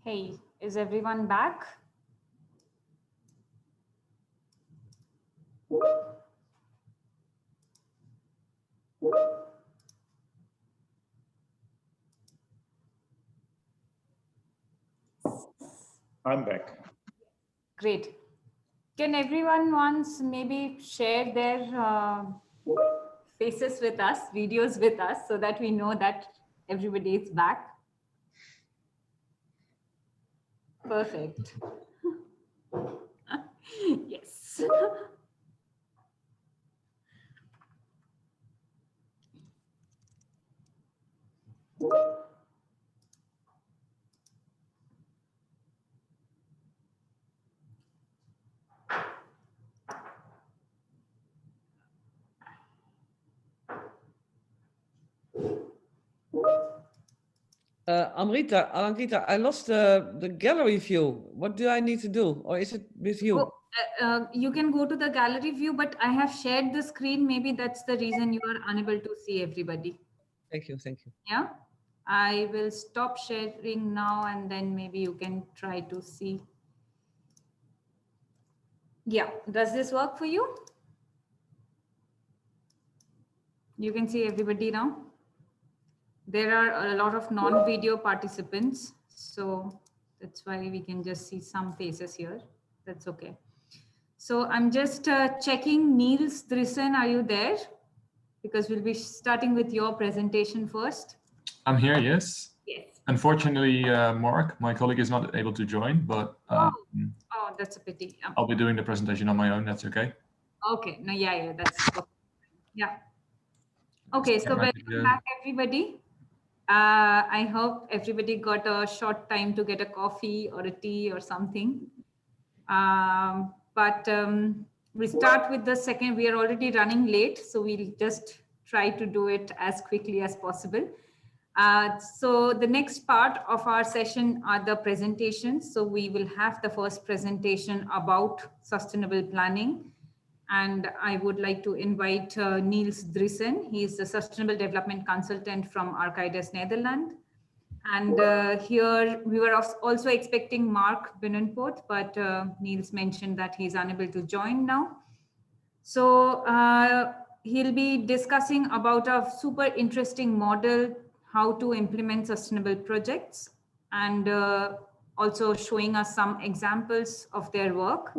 Hey, is everyone back? I'm back. Great. Can everyone once maybe share their faces with us, videos with us, so that we know that everybody is back? Perfect. Yes. Amrita, I lost the gallery view. What do I need to do? Or is it with you? You can go to the gallery view, but I have shared the screen. Maybe that's the reason you are unable to see everybody. Thank you. Yeah. I will stop sharing now and then maybe you can try to see. Yeah. Does this work for you? You can see everybody now. There are a lot of non-video participants, so that's why we can just see some faces here. That's okay. So I'm just checking. Niels Drissen, are you there? Because we'll be starting with your presentation first. I'm here, yes. Yes. Unfortunately, Mark, my colleague, is not able to join, but Oh, that's a pity. I'll be doing the presentation on my own. That's okay. Okay. No, yeah, that's okay. Yeah. Okay, so welcome back, everybody. I hope everybody got a short time to get a coffee or a tea or something. But we start with the second. We are already running late, so we'll just try to do it as quickly as possible. So the next part of our session are the presentations. So we will have the first presentation about sustainable planning. And I would like to invite Niels Drissen. He is a sustainable development consultant from Archides, Netherlands. And here we were also expecting Mark Binnenpoort, but Niels mentioned that he's unable to join now. So he'll be discussing about a super interesting model, how to implement sustainable projects, and also showing us some examples of their work.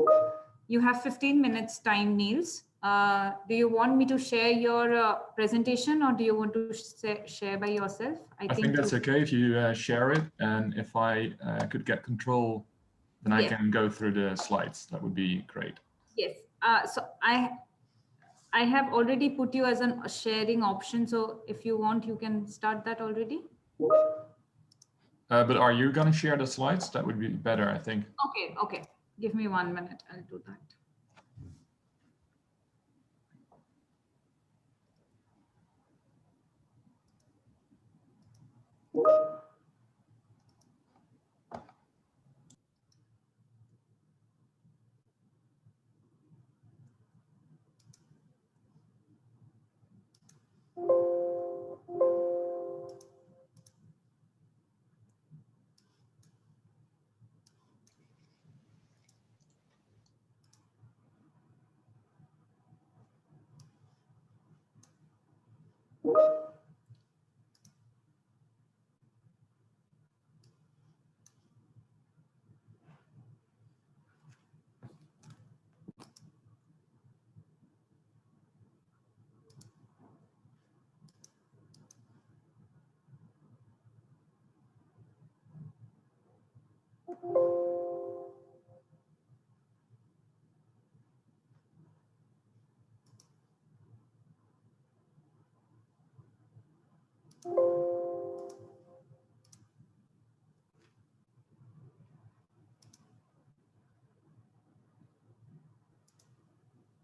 You have 15 minutes time, Niels. Do you want me to share your presentation or do you want to share by yourself? I think that's okay if you share it. And if I could get control, then I can go through the slides. That would be great. Yes. So I have already put you as a sharing option. So if you want, you can start that already. But are you going to share the slides? That would be better, I think. Okay. Give me 1 minute. I'll do that.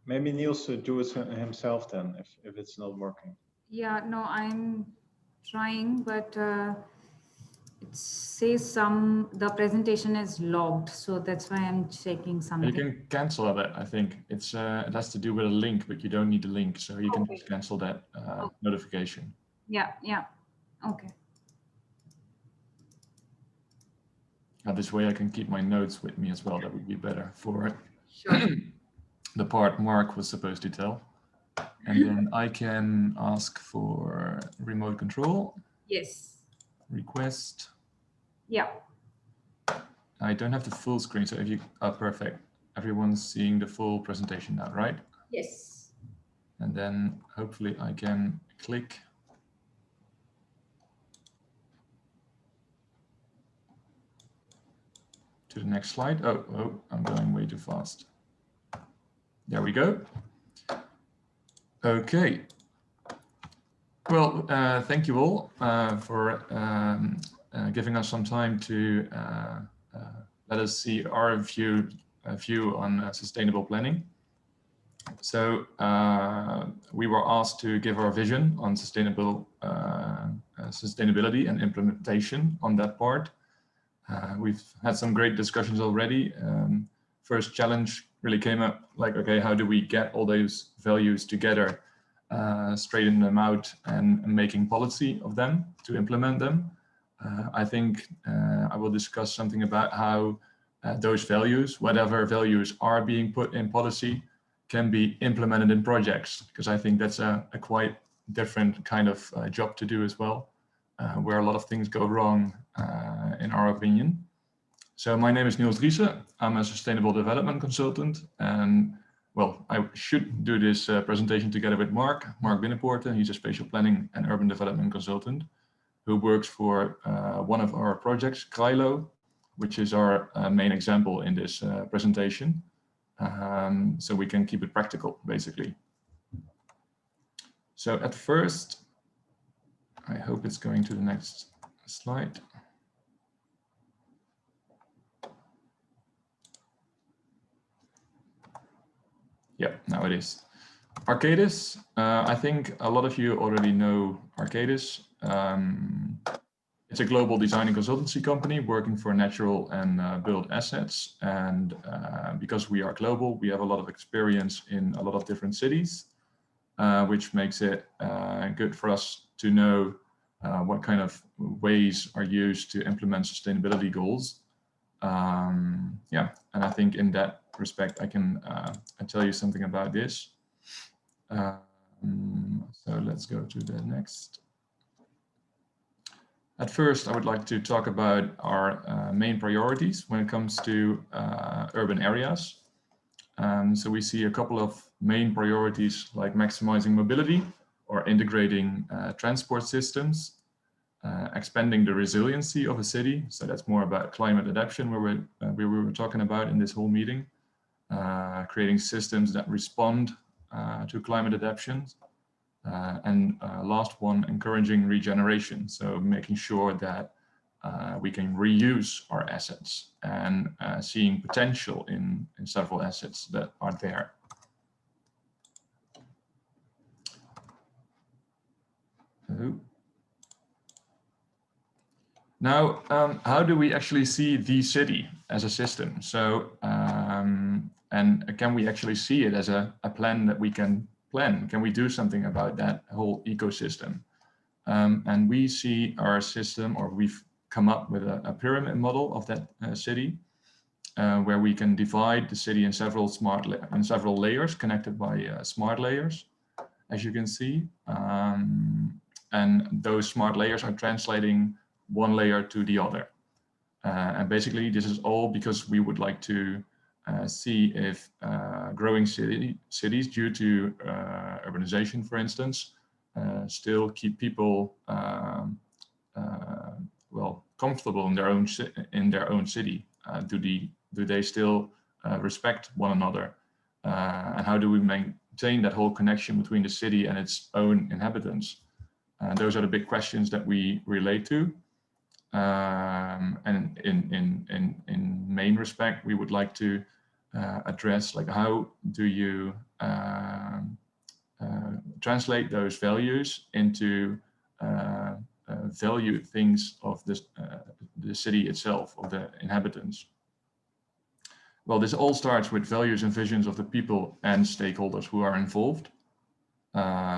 Maybe Niels should do it himself then, if it's not working. Yeah, no, I'm trying, but it says the presentation is logged, so that's why I'm checking something. You can cancel that. I think it has to do with a link, but you don't need the link, so you can just cancel that notification. Yeah. Okay. This way I can keep my notes with me as well. That would be better for Sure. the part Mark was supposed to tell. And then I can ask for remote control. Yes. Request. Yeah. I don't have the full screen, so if you are perfect. Everyone's seeing the full presentation now, right? Yes. And then hopefully I can click. To the next slide. Oh, I'm going way too fast. There we go. Okay. Well, thank you all for giving us some time to let us see our view on sustainable planning. So we were asked to give our vision on sustainability and implementation on that part. We've had some great discussions already. First challenge really came up like, okay, how do we get all those values together, straighten them out and making policy of them to implement them? I think I will discuss something about how those values, whatever values are being put in policy, can be implemented in projects, because I think that's a quite different kind of job to do as well, where a lot of things go wrong in our opinion. So my name is Niels Riese. I'm a sustainable development consultant, and well, I should do this presentation together with Mark Binnenpoorten. He's a spatial planning and urban development consultant who works for one of our projects, Krailo, which is our main example in this presentation. So we can keep it practical, basically. So at first, I hope it's going to the next slide. Yep, now it is. Arcadis, I think a lot of you already know Arcadis. It's a global design and consultancy company working for natural and built assets. And because we are global, we have a lot of experience in a lot of different cities, which makes it good for us to know what kind of ways are used to implement sustainability goals. Yeah, and I think in that respect, I can tell you something about this. So let's go to the next. At first, I would like to talk about our main priorities when it comes to urban areas. So we see a couple of main priorities like maximizing mobility or integrating transport systems, expanding the resiliency of a city. So that's more about climate adaptation, where we were talking about in this whole meeting, creating systems that respond to climate adaptation. And last one, encouraging regeneration. So making sure that we can reuse our assets and seeing potential in several assets that are there. Now, how do we actually see the city as a system? So, and can we actually see it as a plan that we can plan? Can we do something about that whole ecosystem? And we see our system, or we've come up with a pyramid model of that city, where we can divide the city in several layers connected by smart layers, as you can see. And those smart layers are translating one layer to the other. And basically, this is all because we would like to see if growing cities due to urbanization, for instance, still keep people well comfortable in their own city. Do they still respect one another? And how do we maintain that whole connection between the city and its own inhabitants? Those are the big questions that we relate to. And in main respect, we would like to address like how do you translate those values into value things of this, the city itself, of the inhabitants. Well, this all starts with values and visions of the people and stakeholders who are involved.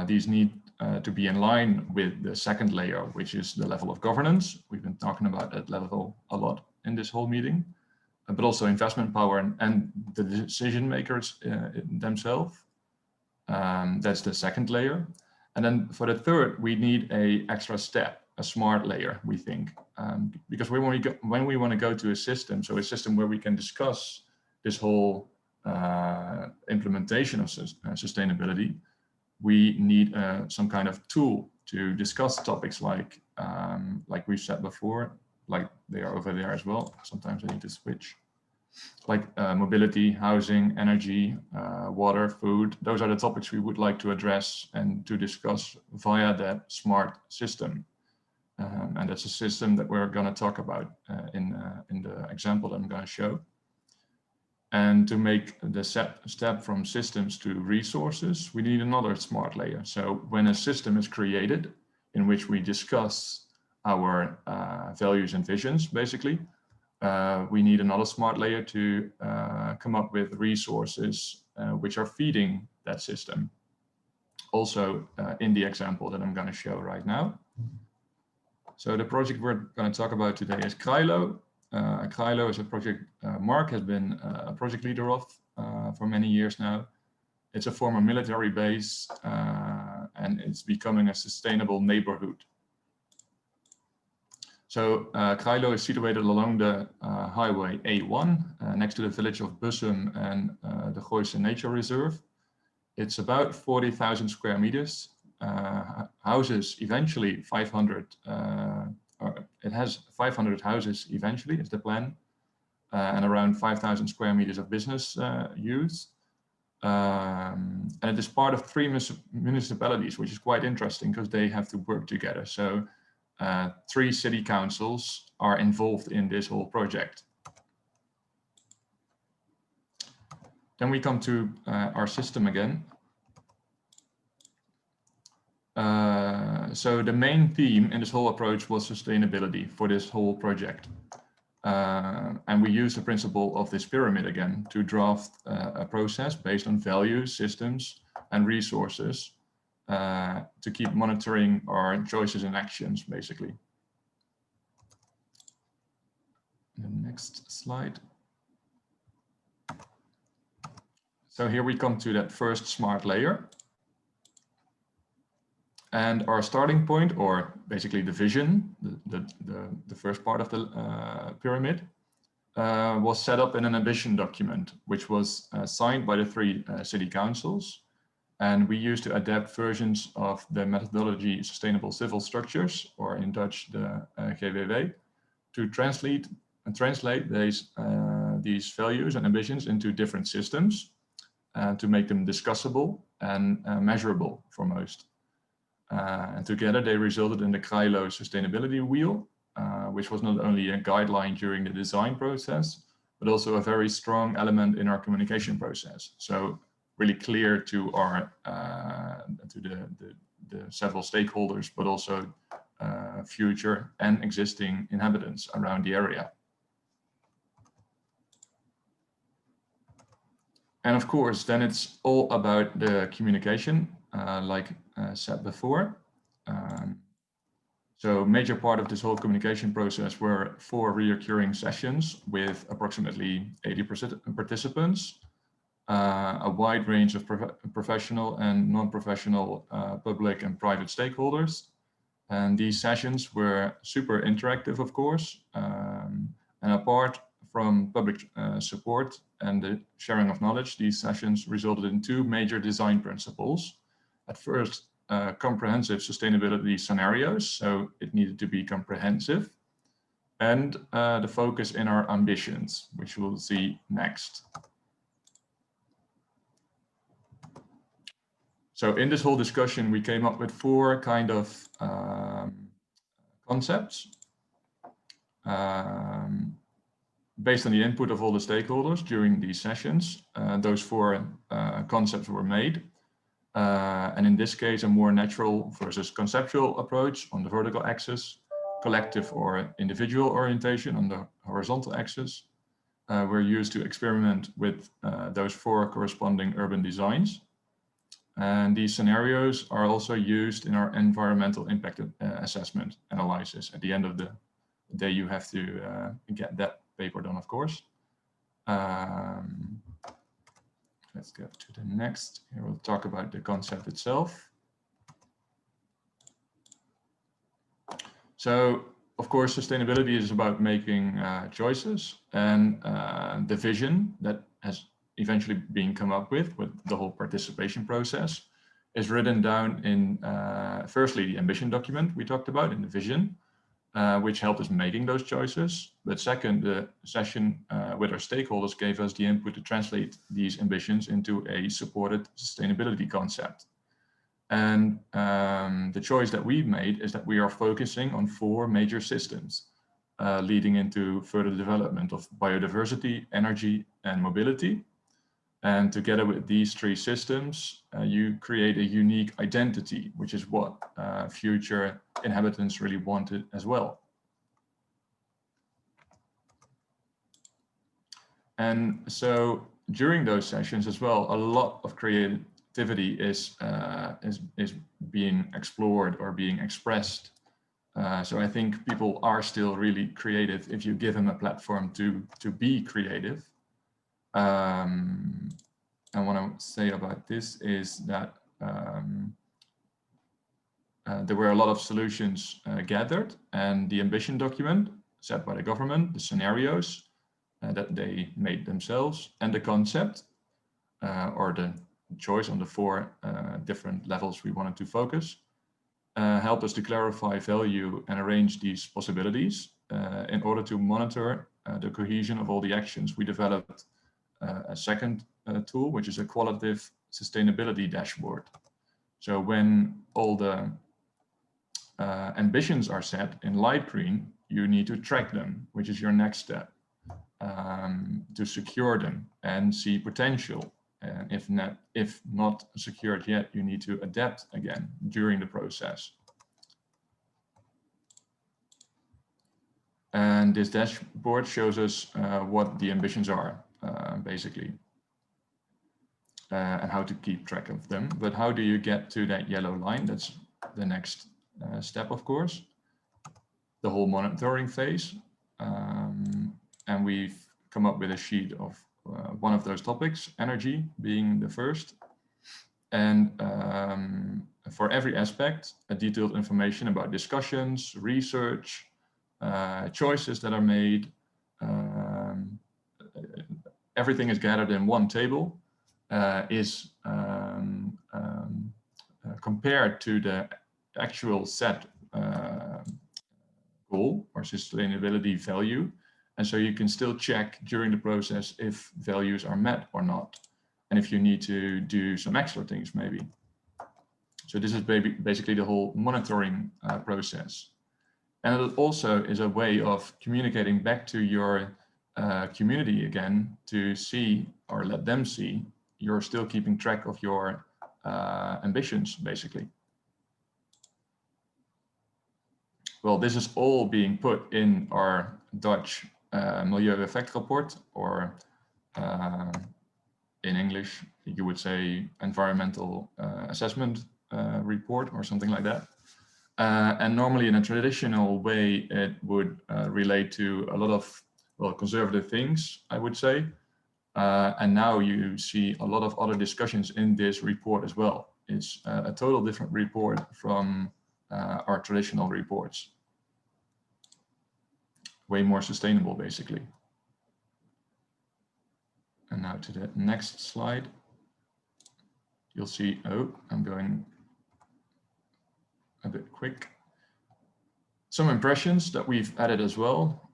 These need to be in line with the second layer, which is the level of governance. We've been talking about that level a lot in this whole meeting, but also investment power and the decision makers themselves. That's the second layer. And then for the third, we need a extra step, a smart layer, we think, because when we want to go to a system, so a system where we can discuss this whole implementation of sustainability, we need some kind of tool to discuss topics like we've said before, like they are over there as well. Sometimes I need to switch. Like mobility, housing, energy, water, food. Those are the topics we would like to address and to discuss via that smart system. And that's a system that we're going to talk about in the example that I'm going to show. And to make the step from systems to resources, we need another smart layer. So when a system is created in which we discuss our values and visions, basically, we need another smart layer to come up with resources which are feeding that system. Also in the example that I'm going to show right now. So the project we're going to talk about today is Krylo. Krylo is a project Mark has been a project leader of for many years now. It's a former military base and it's becoming a sustainable neighborhood. So Krylo is situated along the highway A1 next to the village of Bussum and the Gooise Nature Reserve. It's about 40,000 square meters, houses eventually 500, it has 500 houses eventually is the plan, and around 5,000 square meters of business use. And it is part of 3 municipalities, which is quite interesting because they have to work together. So 3 city councils are involved in this whole project. Then we come to our system again. So the main theme in this whole approach was sustainability for this whole project. And we use the principle of this pyramid again to draft a process based on values, systems, and resources to keep monitoring our choices and actions, basically. The next slide. So here we come to that first smart layer. And our starting point, or basically the vision, the first part of the pyramid, was set up in an ambition document, which was signed by the 3 city councils. And we used to adapt versions of the methodology Sustainable Civil Structures, or in Dutch, the GWW, to translate these values and ambitions into different systems to make them discussable and measurable for most. And together they resulted in the Krylo Sustainability Wheel, which was not only a guideline during the design process, but also a very strong element in our communication process. So really clear to our to the several stakeholders, but also future and existing inhabitants around the area. And of course, then it's all about the communication, like said before. So major part of this whole communication process were 4 recurring sessions with approximately 80 participants, a wide range of professional and non-professional public and private stakeholders. And these sessions were super interactive, of course, and apart from public support and the sharing of knowledge, these sessions resulted in 2 major design principles. At first, comprehensive sustainability scenarios, so it needed to be comprehensive, and the focus in our ambitions, which we'll see next. So in this whole discussion, we came up with 4 kind of concepts based on the input of all the stakeholders during these sessions. Those 4 concepts were made. And in this case, a more natural versus conceptual approach on the vertical axis, collective or individual orientation on the horizontal axis, were used to experiment with those 4 corresponding urban designs. And these scenarios are also used in our environmental impact assessment analysis at the end of the day you have to get that paper done, of course. Let's go to the next. Here we'll talk about the concept itself. So, of course, sustainability is about making choices, and the vision that has eventually been come up with the whole participation process is written down in, firstly, the ambition document we talked about in the vision, which helped us making those choices. But second, the session with our stakeholders gave us the input to translate these ambitions into a supported sustainability concept. And the choice that we've made is that we are focusing on 4 major systems, leading into further development of biodiversity, energy, and mobility. And together with these 3 systems, you create a unique identity, which is what future inhabitants really wanted as well. And so during those sessions as well, a lot of creativity is being explored or being expressed. So I think people are still really creative if you give them a platform to be creative. And what I would say about this is that there were a lot of solutions gathered, and the ambition document set by the government, the scenarios that they made themselves, and the concept or the choice on the 4 different levels we wanted to focus help us to clarify value and arrange these possibilities in order to monitor the cohesion of all the actions. We developed a second tool, which is a qualitative sustainability dashboard. So when all the ambitions are set in light green, you need to track them, which is your next step, to secure them and see potential. And if not secured yet, you need to adapt again during the process. And this dashboard shows us what the ambitions are, basically, and how to keep track of them. But how do you get to that yellow line? That's the next step, of course, the whole monitoring phase. And we've come up with a sheet of one of those topics, energy being the first. And for every aspect, a detailed information about discussions, research, choices that are made. Everything is gathered in one table, is compared to the actual set goal or sustainability value. And so you can still check during the process if values are met or not, and if you need to do some extra things maybe. So this is basically the whole monitoring process. And it also is a way of communicating back to your community again to see, or let them see, you're still keeping track of your ambitions, basically. Well, this is all being put in our Dutch Milieueffectrapport, or in English, you would say environmental assessment report or something like that. And normally in a traditional way, it would relate to a lot of, well, conservative things, I would say. And now you see a lot of other discussions in this report as well. It's a total different report from our traditional reports. Way more sustainable, basically. And now to the next slide. You'll see, oh, I'm going a bit quick. Some impressions that we've added as well,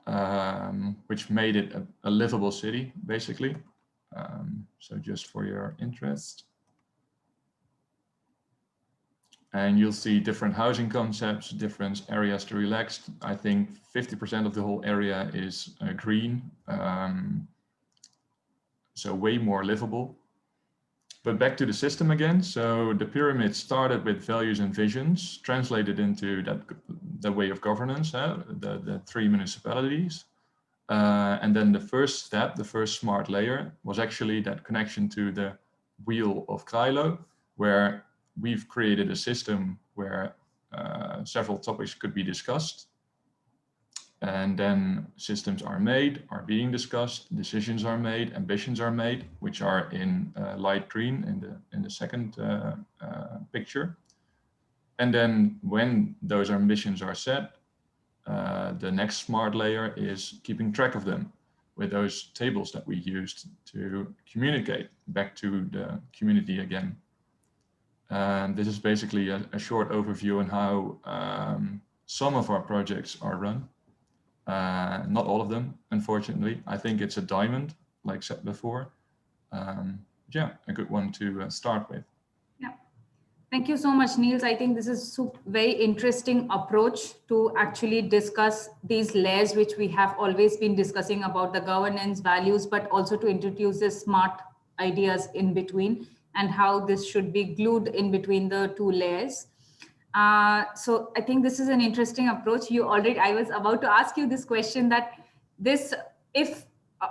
which made it a livable city, basically. So just for your interest. And you'll see different housing concepts, different areas to relax. I think 50% of the whole area is green. So way more livable. But back to the system again. So the pyramid started with values and visions, translated into that way of governance, the 3 municipalities. And then the first step, the first smart layer, was actually that connection to the wheel of Krilo, where we've created a system where several topics could be discussed. And then systems are made, are being discussed, decisions are made, ambitions are made, which are in light green in the second picture. And then when those ambitions are set, the next smart layer is keeping track of them with those tables that we used to communicate back to the community again. And this is basically a short overview on how some of our projects are run. Not all of them, unfortunately. I think it's a diamond, like said before. Yeah, a good one to start with. Yeah. Thank you so much, Niels. I think this is a very interesting approach to actually discuss these layers, which we have always been discussing about the governance values, but also to introduce the smart ideas in between and how this should be glued in between the two layers. So I think this is an interesting approach. I was about to ask you this question that this, if,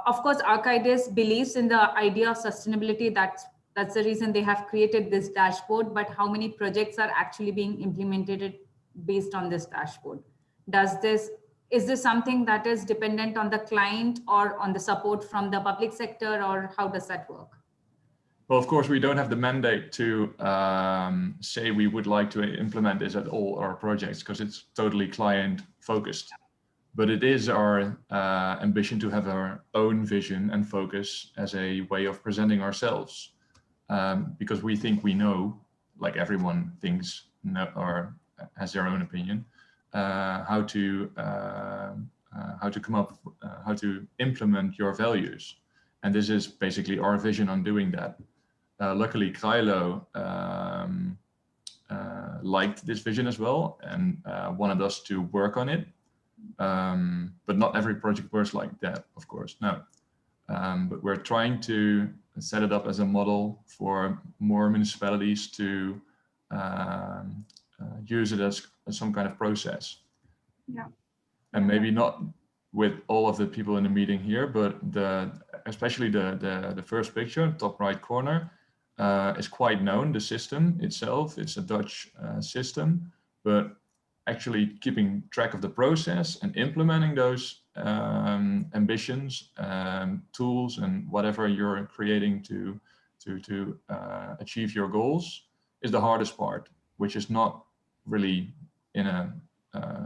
of course, Archides believes in the idea of sustainability, that's the reason they have created this dashboard, but how many projects are actually being implemented based on this dashboard? Is this something that is dependent on the client or on the support from the public sector, or how does that work? Well, of course, we don't have the mandate to say we would like to implement this at all our projects, because it's totally client focused. But it is our ambition to have our own vision and focus as a way of presenting ourselves, because we think we know, like everyone thinks or has their own opinion, how to come up, how to implement your values. And this is basically our vision on doing that. Luckily, Krylo liked this vision as well and wanted us to work on it. But not every project works like that, of course, no. But we're trying to set it up as a model for more municipalities to use it as some kind of process. Yeah. And maybe not with all of the people in the meeting here, but especially the first picture, top right corner, is quite known, the system itself. It's a Dutch system, but actually keeping track of the process and implementing those ambitions, tools, and whatever you're creating to achieve your goals is the hardest part, which is not really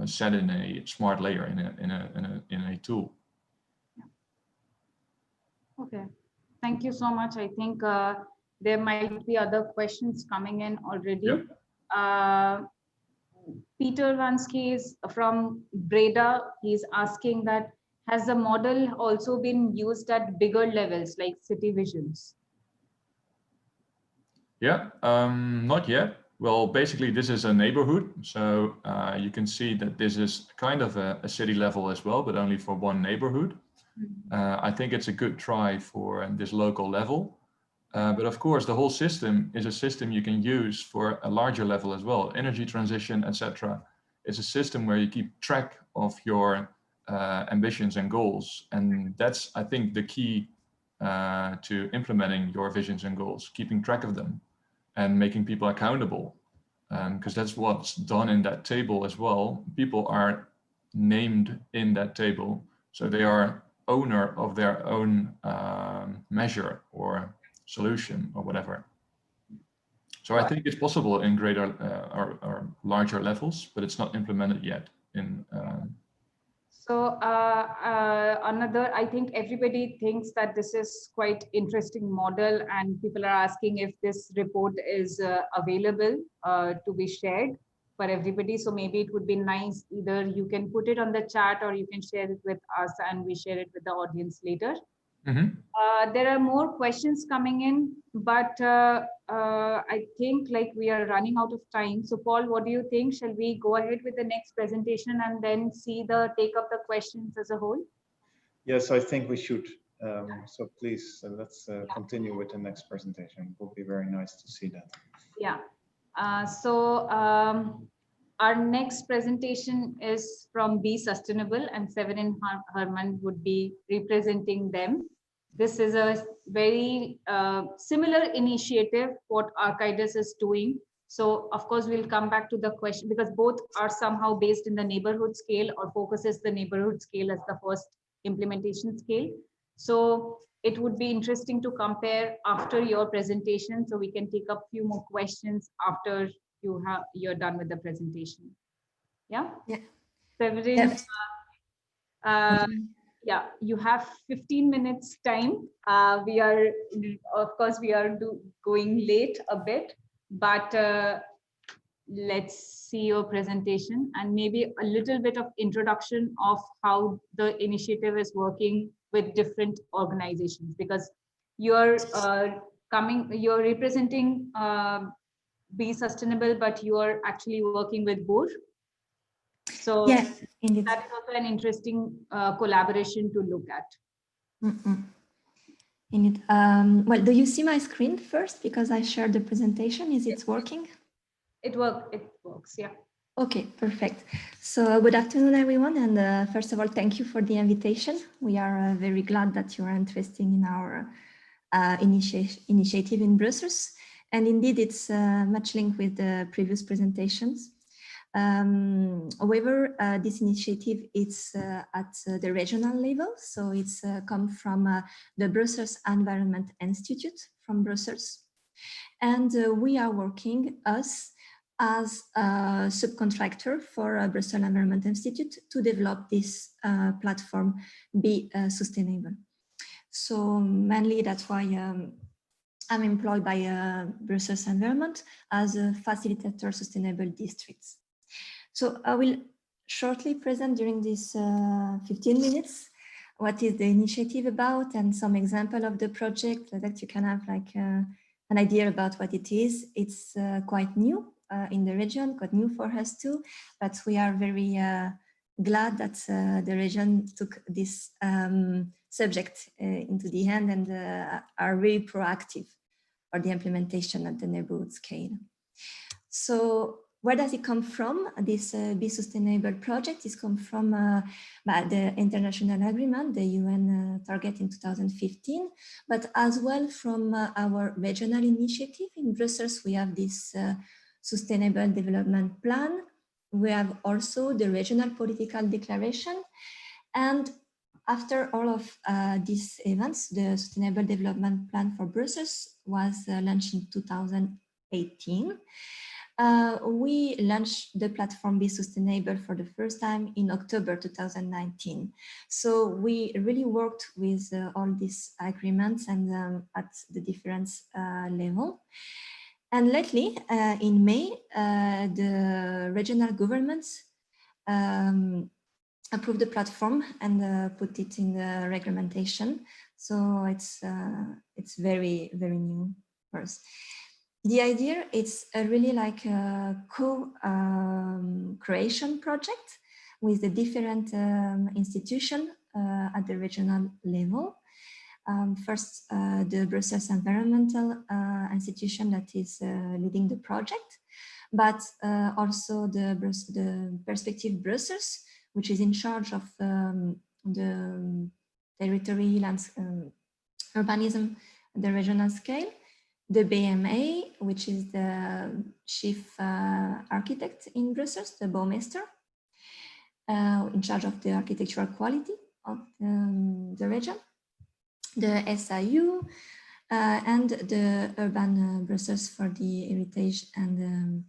set in a smart layer in a tool. Okay, thank you so much. I think there might be other questions coming in already. Yep. Peter Vansky is from Breda. He's asking that, has the model also been used at bigger levels like city visions? Yeah, not yet. Well, basically this is a neighborhood. So you can see that this is kind of a city level as well, but only for one neighborhood. I think it's a good try for this local level. But of course, the whole system is a system you can use for a larger level as well. Energy transition, etc. It's a system where you keep track of your ambitions and goals. And that's, I think, the key to implementing your visions and goals, keeping track of them and making people accountable. Because that's what's done in that table as well. People are named in that table. So they are owner of their own measure or solution or whatever. So I think it's possible in greater or larger levels, but it's not implemented yet. So another, I think everybody thinks that this is quite interesting model, and people are asking if this report is available to be shared for everybody. So maybe it would be nice, either you can put it on the chat or you can share it with us and we share it with the audience later. Mm-hmm. There are more questions coming in, but I think like we are running out of time. So Paul, what do you think? Shall we go ahead with the next presentation and then take up the questions as a whole? Yes, I think we should. So please, let's continue with the next presentation. It will be very nice to see that. Yeah. Our next presentation is from Be Sustainable, and Severin and Herman would be representing them. This is a very similar initiative what Archides is doing So of course, we'll come back to the question because both are somehow based in the neighborhood scale or focuses the neighborhood scale as the first implementation scale. So it would be interesting to compare after your presentation, so we can take up a few more questions after you're done with the presentation. Yeah. Yeah. Severin, Yes. yeah, you have 15 minutes time. We are, of course, going late a bit, but let's see your presentation and maybe a little bit of introduction of how the initiative is working with different organizations, because you're you're representing Be Sustainable, but you are actually working with both. So Yeah, indeed. that is also an interesting collaboration to look at. Indeed. Well, do you see my screen first? Because I shared the presentation. Is it working? It works, yeah. Okay, perfect. So good afternoon, everyone. And first of all, thank you for the invitation. We are very glad that you are interested in our initiative in Brussels. And indeed, it's much linked with the previous presentations. However, this initiative is at the regional level. So it's come from the Brussels Environment Institute from Brussels. And we are working as a subcontractor for Brussels Environment Institute to develop this platform, Be Sustainable. So mainly that's why I'm employed by Brussels Environment as a facilitator sustainable districts. So I will shortly present during this 15 minutes what is the initiative about and some example of the project so that you can have like an idea about what it is. It's quite new in the region, quite new for us too, but we are very glad that the region took this subject into the hand and are really proactive for the implementation at the neighborhood scale. So where does it come from? This Be Sustainable project is come from the international agreement, the UN target in 2015, but as well from our regional initiative. In Brussels, we have this Sustainable Development Plan. We have also the regional political declaration. And after all of these events, the Sustainable Development Plan for Brussels was launched in 2018. We launched the platform Be Sustainable for the first time in October 2019. So we really worked with all these agreements and at the different level. And lately, in May, the regional governments approved the platform and put it in the regulation. So it's very, very new for us. The idea is really like a co-creation project with the different institutions at the regional level. First, the Brussels Environmental Institution that is leading the project, but also the Perspective Brussels, which is in charge of the territory, urbanism at the regional scale. The BMA, which is the chief architect in Brussels, the Bouwmeester, in charge of the architectural quality of the region. The SIU and the Urban Brussels for the heritage and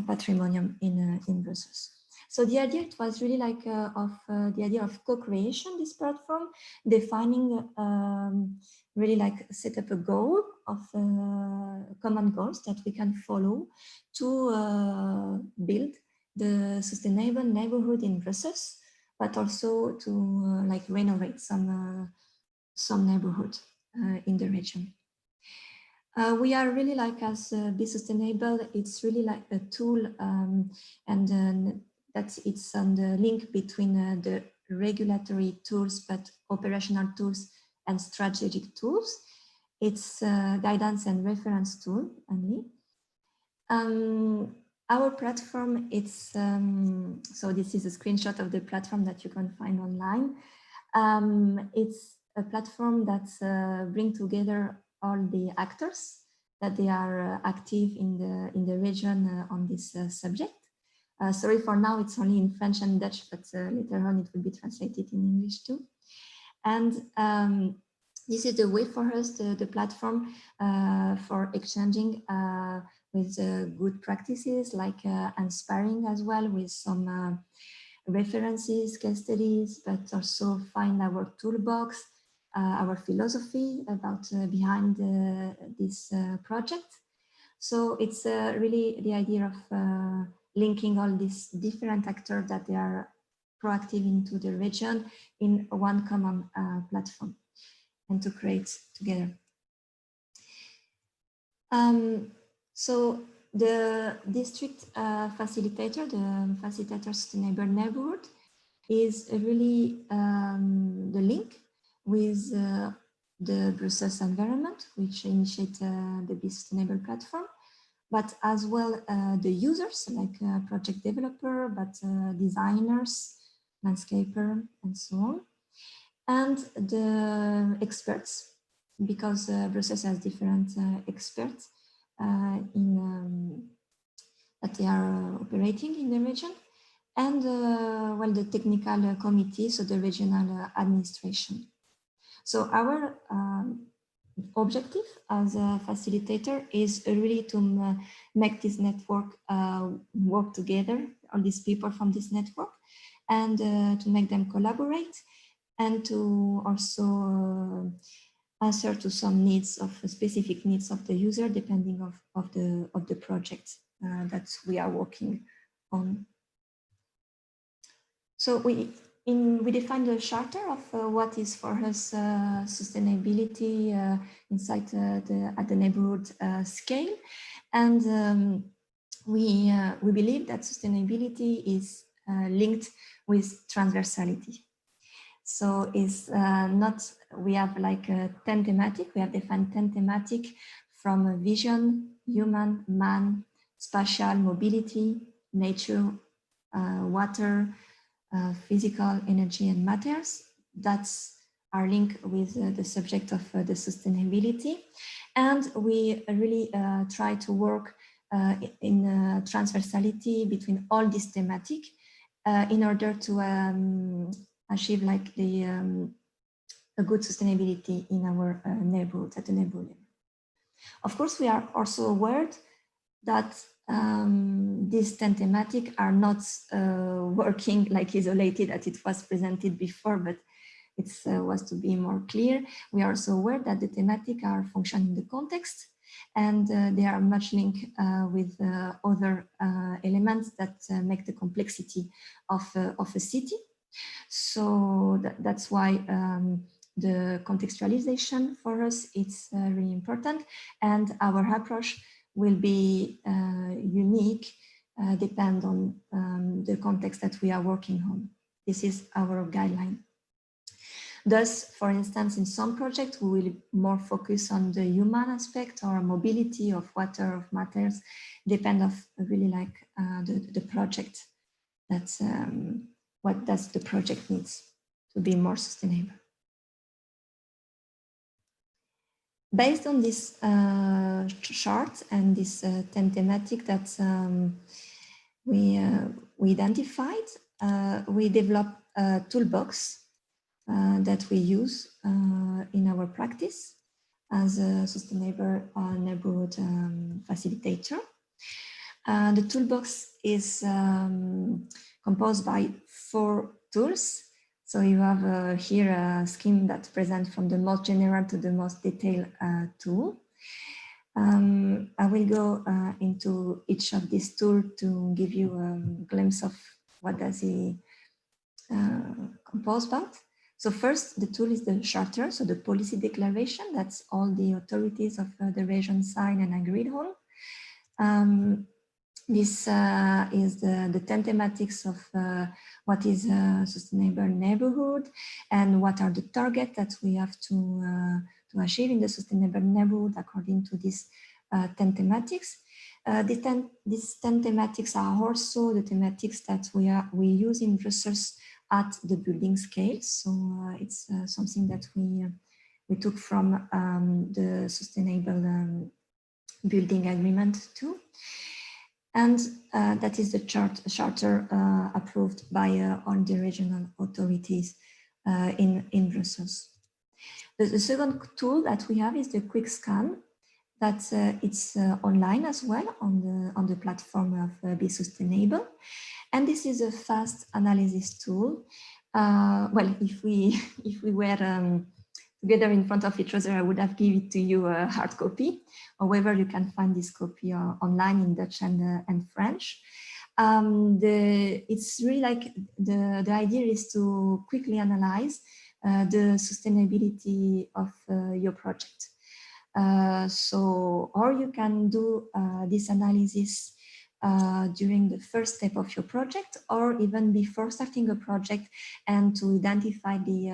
patrimonium in Brussels. So the idea, it was really like the idea of co-creation, this platform, defining really like set up a goal of common goals that we can follow to build the sustainable neighborhood in Brussels, but also to like renovate some neighborhood in the region. We are really like as Be Sustainable, it's really like a tool and that it's on the link between the regulatory tools, but operational tools and strategic tools. It's a guidance and reference tool only. Our platform, it's, so this is a screenshot of the platform that you can find online. It's a platform that brings together all the actors that they are active in the region on this subject. Sorry for now, it's only in French and Dutch, but later on it will be translated in English too. And this is the way for us, the platform for exchanging with good practices, like inspiring as well with some references, case studies, but also find our toolbox, our philosophy about behind this project. So it's really the idea of linking all these different actors that they are proactive into the region in one common platform and to create together. So the district facilitator, the facilitator sustainable neighborhood, is really the link with the Brussels environment, which initiate the Be Sustainable platform, but as well the users like project developer, but designers, landscaper, and so on, and the experts, because Brussels has different experts that they are operating in the region, and well, the technical committee, so the regional administration. So our objective as a facilitator is really to make this network work together, all these people from this network, and to make them collaborate, and to also answer to some needs of specific needs of the user, depending of the project that we are working on. So we defined a charter of what is for us sustainability inside at the neighborhood scale, and we believe that sustainability is linked with transversality. So it's not, we have like 10 thematic, we have defined 10 thematic from vision, human, man, spatial, mobility, nature, water, physical, energy, and matters. That's our link with the subject of the sustainability. And we really try to work in transversality between all these thematic in order to achieve like a good sustainability in our neighborhood, at the neighborhood level. Of course, we are also aware that these 10 thematic are not working like isolated as it was presented before, but it was to be more clear. We are also aware that the thematic are functioning in the context, and they are much linked with other elements that make the complexity of a city. So that's why the contextualization for us is really important, and our approach will be unique, depend on the context that we are working on. This is our guideline. Thus, for instance, in some projects, we will more focus on the human aspect or mobility of water, of matters, depend of really like the project. That's what does the project needs to be more sustainable. Based on this chart and this 10 thematic that we identified, we developed a toolbox that we use in our practice as a sustainable neighborhood facilitator. The toolbox is composed by 4 tools. So you have here a scheme that presents from the most general to the most detailed tool. I will go into each of these tools to give you a glimpse of what does it compose about. So first, the tool is the charter, so the policy declaration. That's all the authorities of the region sign and agreed on. This is the 10 thematics of what is a sustainable neighborhood and what are the targets that we have to achieve in the sustainable neighborhood according to these 10 thematics. These 10 thematics are also the thematics that we use in Brussels at the building scale. So it's something that we took from the sustainable building agreement too. And that is the charter approved by all the regional authorities in Brussels. The second tool that we have is the quick scan. That it's online as well on the platform of Be Sustainable. And this is a fast analysis tool. Well, if we were together in front of each other, I would have given it to you a hard copy. However, you can find this copy online in Dutch and French. It's really like the idea is to quickly analyze the sustainability of your project. Or you can do this analysis during the first step of your project, or even before starting a project, and to identify the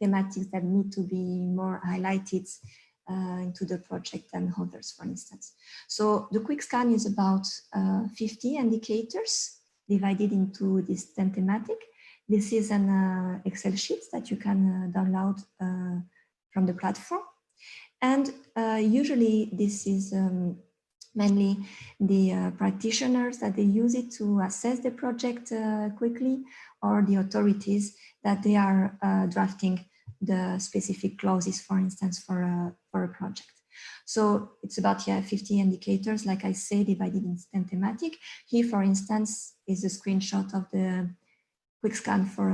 thematics that need to be more highlighted into the project than others, for instance. So the quick scan is about 50 indicators divided into these 10 thematic. This is an Excel sheet that you can download from the platform. And usually this is mainly the practitioners that they use it to assess the project quickly, or the authorities that they are drafting the specific clauses, for instance, for a project. So it's about 50 indicators, like I say, divided in 10 thematic. Here, for instance, is a screenshot of the quick scan for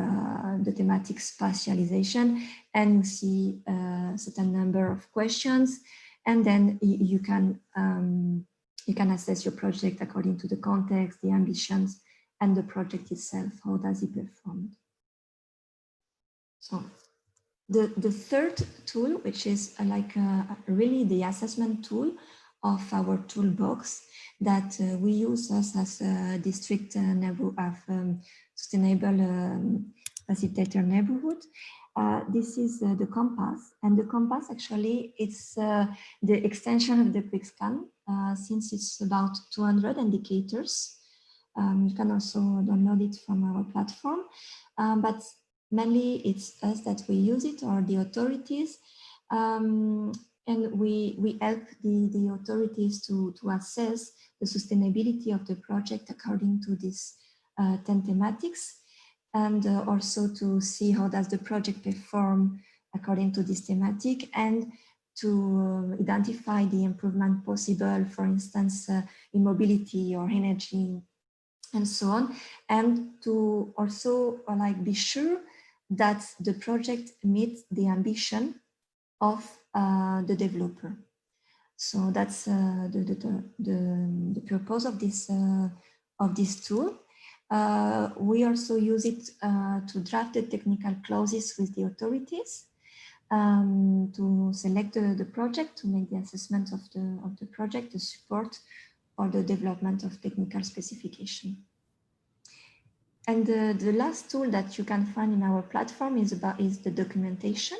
the thematic spatialization, and you see a certain number of questions, and then you can assess your project according to the context, the ambitions, and the project itself. How does it perform? So the third tool, which is really the assessment tool of our toolbox that we use as a district sustainable facilitator neighborhood. This is the compass, and the compass actually it's the extension of the quick scan, since it's about 200 indicators. You can also download it from our platform, but mainly it's us that we use it, or the authorities, and we help the authorities to assess the sustainability of the project according to these 10 thematics, and also to see how does the project perform according to this thematic, and to identify the improvement possible, for instance, in mobility or energy, and so on, and to also be sure that the project meets the ambition of the developer. So that's the purpose of this tool. We also use it to draft the technical clauses with the authorities, to select the project, to make the assessment of the project, the support, or the development of technical specification. And the last tool that you can find in our platform is the documentation.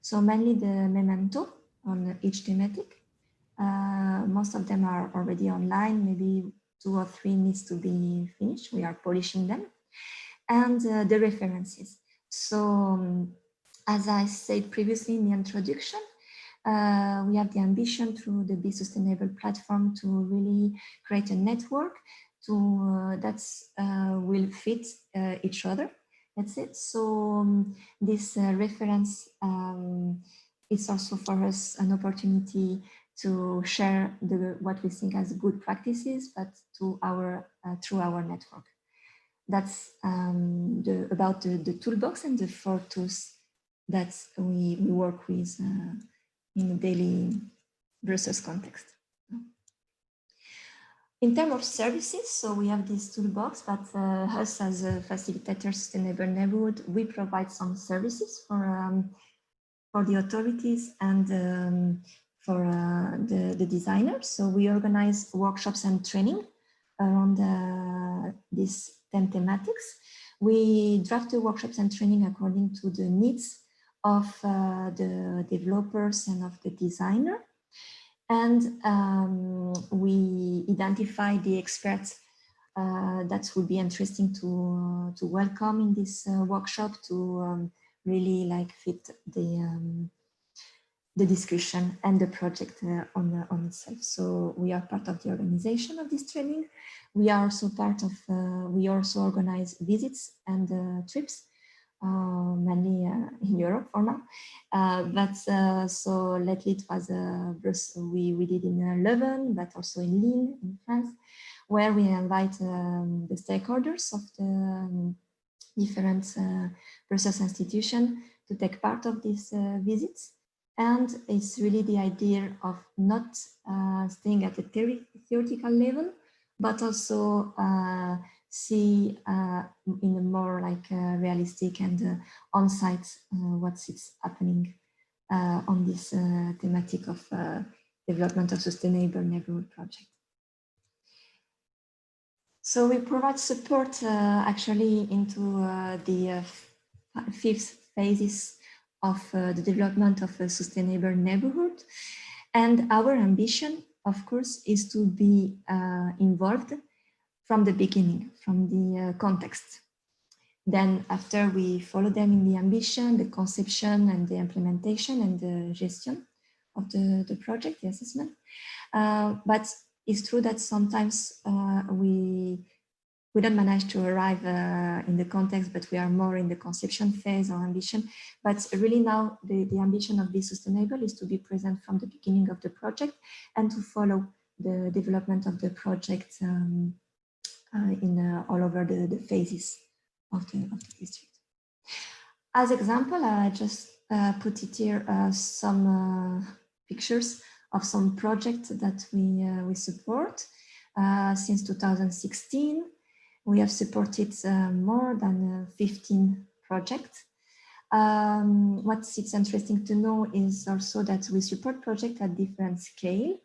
So mainly the memento on each thematic. Most of them are already online, maybe 2 or 3 needs to be finished. We are polishing them. And the references. So as I said previously in the introduction, we have the ambition through the Be Sustainable platform to really create a network that will fit each other. That's it. So this reference is also for us an opportunity to share what we think as good practices, but through our network. That's about the toolbox and the 4 tools that we work with in a daily Brussels context. In terms of services, so we have this toolbox, but us as a facilitator sustainable neighborhood, we provide some services for the authorities and for the designers. So we organize workshops and training around these 10 thematics. We draft the workshops and training according to the needs of the developers and of the designer. And we identify the experts that would be interesting to welcome in this workshop to really fit the the discussion and the project on itself. So we are part of the organization of this training. We are also part of, we also organize visits and trips, mainly in Europe for now. So lately it was we did in Leuven, but also in Lille in France, where we invite the stakeholders of the different Brussels institutions to take part of these visits. And it's really the idea of not staying at a theoretical level, but also see in a more like realistic and on-site what's happening on this thematic of development of sustainable neighborhood project. So we provide support actually into the 5th phases of the development of a sustainable neighborhood. And our ambition, of course, is to be involved from the beginning, from the context. Then after we follow them in the ambition, the conception and the implementation and the gestion of the project, the assessment. But it's true that sometimes we don't manage to arrive in the context, but we are more in the conception phase or ambition. But really now the ambition of Be Sustainable is to be present from the beginning of the project and to follow the development of the project in all over the phases of the district. As example, I just put it here some pictures of some projects that we support since 2016. We have supported more than 15 projects. What's interesting to know is also that we support projects at different scale.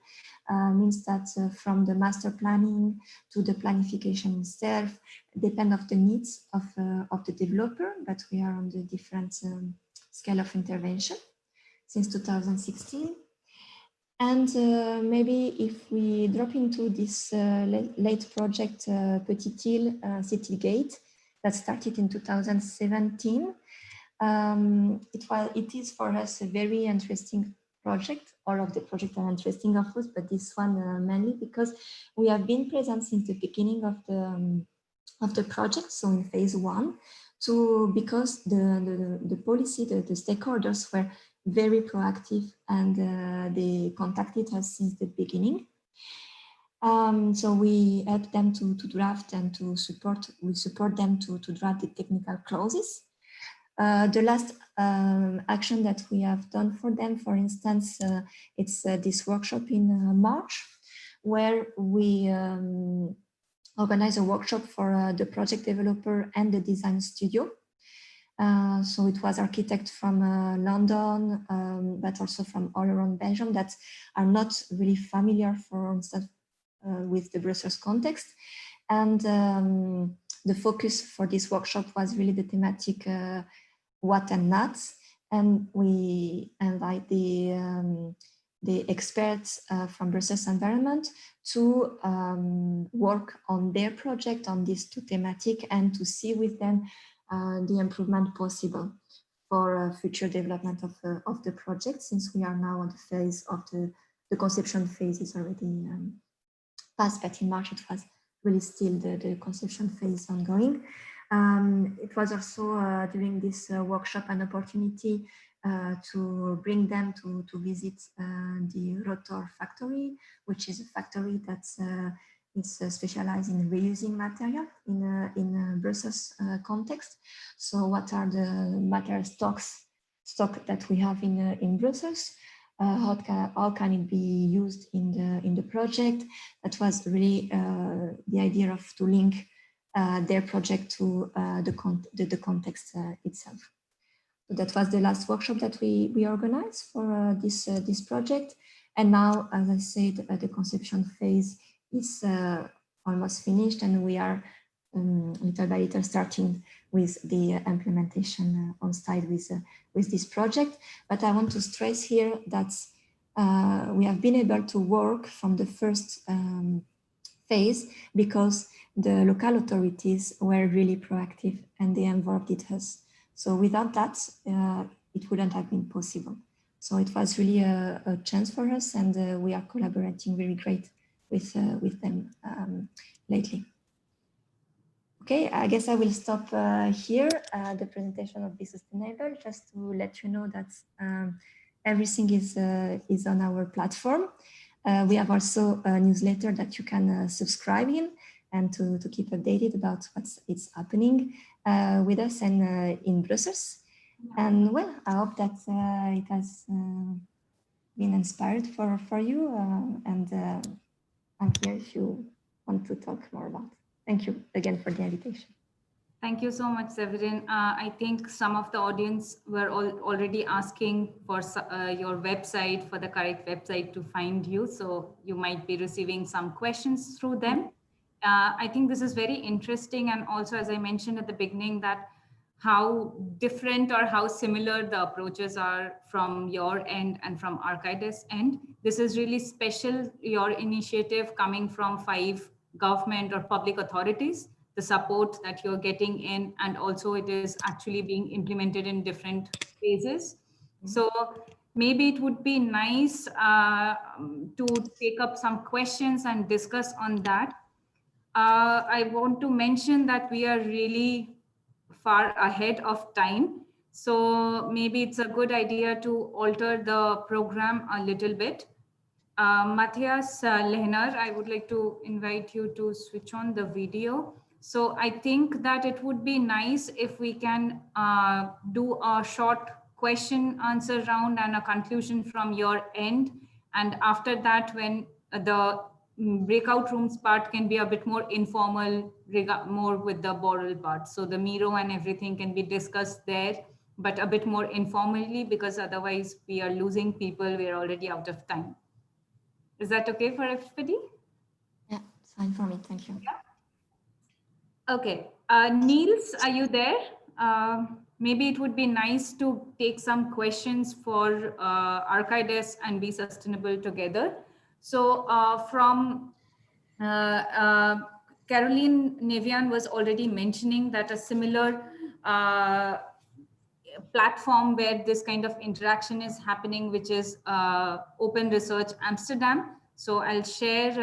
Means that from the master planning to the planification itself, depend of the needs of the developer, but we are on the different scale of intervention since 2016. And maybe if we drop into this late project, Petite Île City Gate, that started in 2017, it is for us a very interesting project. All of the projects are interesting, of course, but this one mainly because we have been present since the beginning of the project, so in phase 1, because the policy, the stakeholders were very proactive and they contacted us since the beginning. So we help them to draft and to support. We support them to draft the technical clauses. The last action that we have done for them, for instance, it's this workshop in March, where we organize a workshop for the project developer and the design studio. So it was architects from London, but also from all around Belgium that are not really familiar, for instance, with the Brussels context. And the focus for this workshop was really the thematic what and not. And we invite the experts from Brussels Environment to work on their project on these two thematic and to see with them the improvement possible for future development of the project, since we are now on the phase of the conception phase is already passed, but in March it was really still the conception phase ongoing. It was also during this workshop an opportunity to bring them to visit the Rotor factory, which is a factory that is specialized in reusing material in Brussels context. So what are the material stock that we have in Brussels? How can it be used in the project? That was really the idea of to link their project to the context itself. So that was the last workshop that we organized for this project. And now, as I said, the conception phase is almost finished, and we are little by little starting with the implementation on site with this project. But I want to stress here that we have been able to work from the first phase because the local authorities were really proactive and they involved us. So without that, it wouldn't have been possible. So it was really a chance for us, and we are collaborating very great with them lately. Okay, I guess I will stop here the presentation of Be Sustainable, just to let you know that everything is on our platform. We have also a newsletter that you can subscribe in and to keep updated about what's happening with us and in Brussels. And well, I hope that it has been inspired for you, and I'm here if you want to talk more about it. Thank you again for the invitation. Thank you so much, Severin. I think some of the audience were already asking for your website, for the correct website to find you. So you might be receiving some questions through them. I think this is very interesting. And also, as I mentioned at the beginning, that how different or how similar the approaches are from your end and from Archides' end. This is really special, your initiative coming from 5 government or public authorities, the support that you're getting in, and also it is actually being implemented in different phases. So maybe it would be nice to take up some questions and discuss on that. I want to mention that we are really far ahead of time. So maybe it's a good idea to alter the program a little bit. Matthias Lehner, I would like to invite you to switch on the video. So I think that it would be nice if we can do a short question answer round and a conclusion from your end. And after that, when the breakout rooms part can be a bit more informal, more with the Boral part. So the Miro and everything can be discussed there, but a bit more informally, because otherwise we are losing people. We're already out of time. Is that okay for everybody? Yeah, it's fine for me. Thank you. Yeah. Okay. Niels, are you there? Maybe it would be nice to take some questions for Archides and Be Sustainable together. So from Caroline Nevian was already mentioning that a similar platform where this kind of interaction is happening, which is Open Research Amsterdam. So I'll share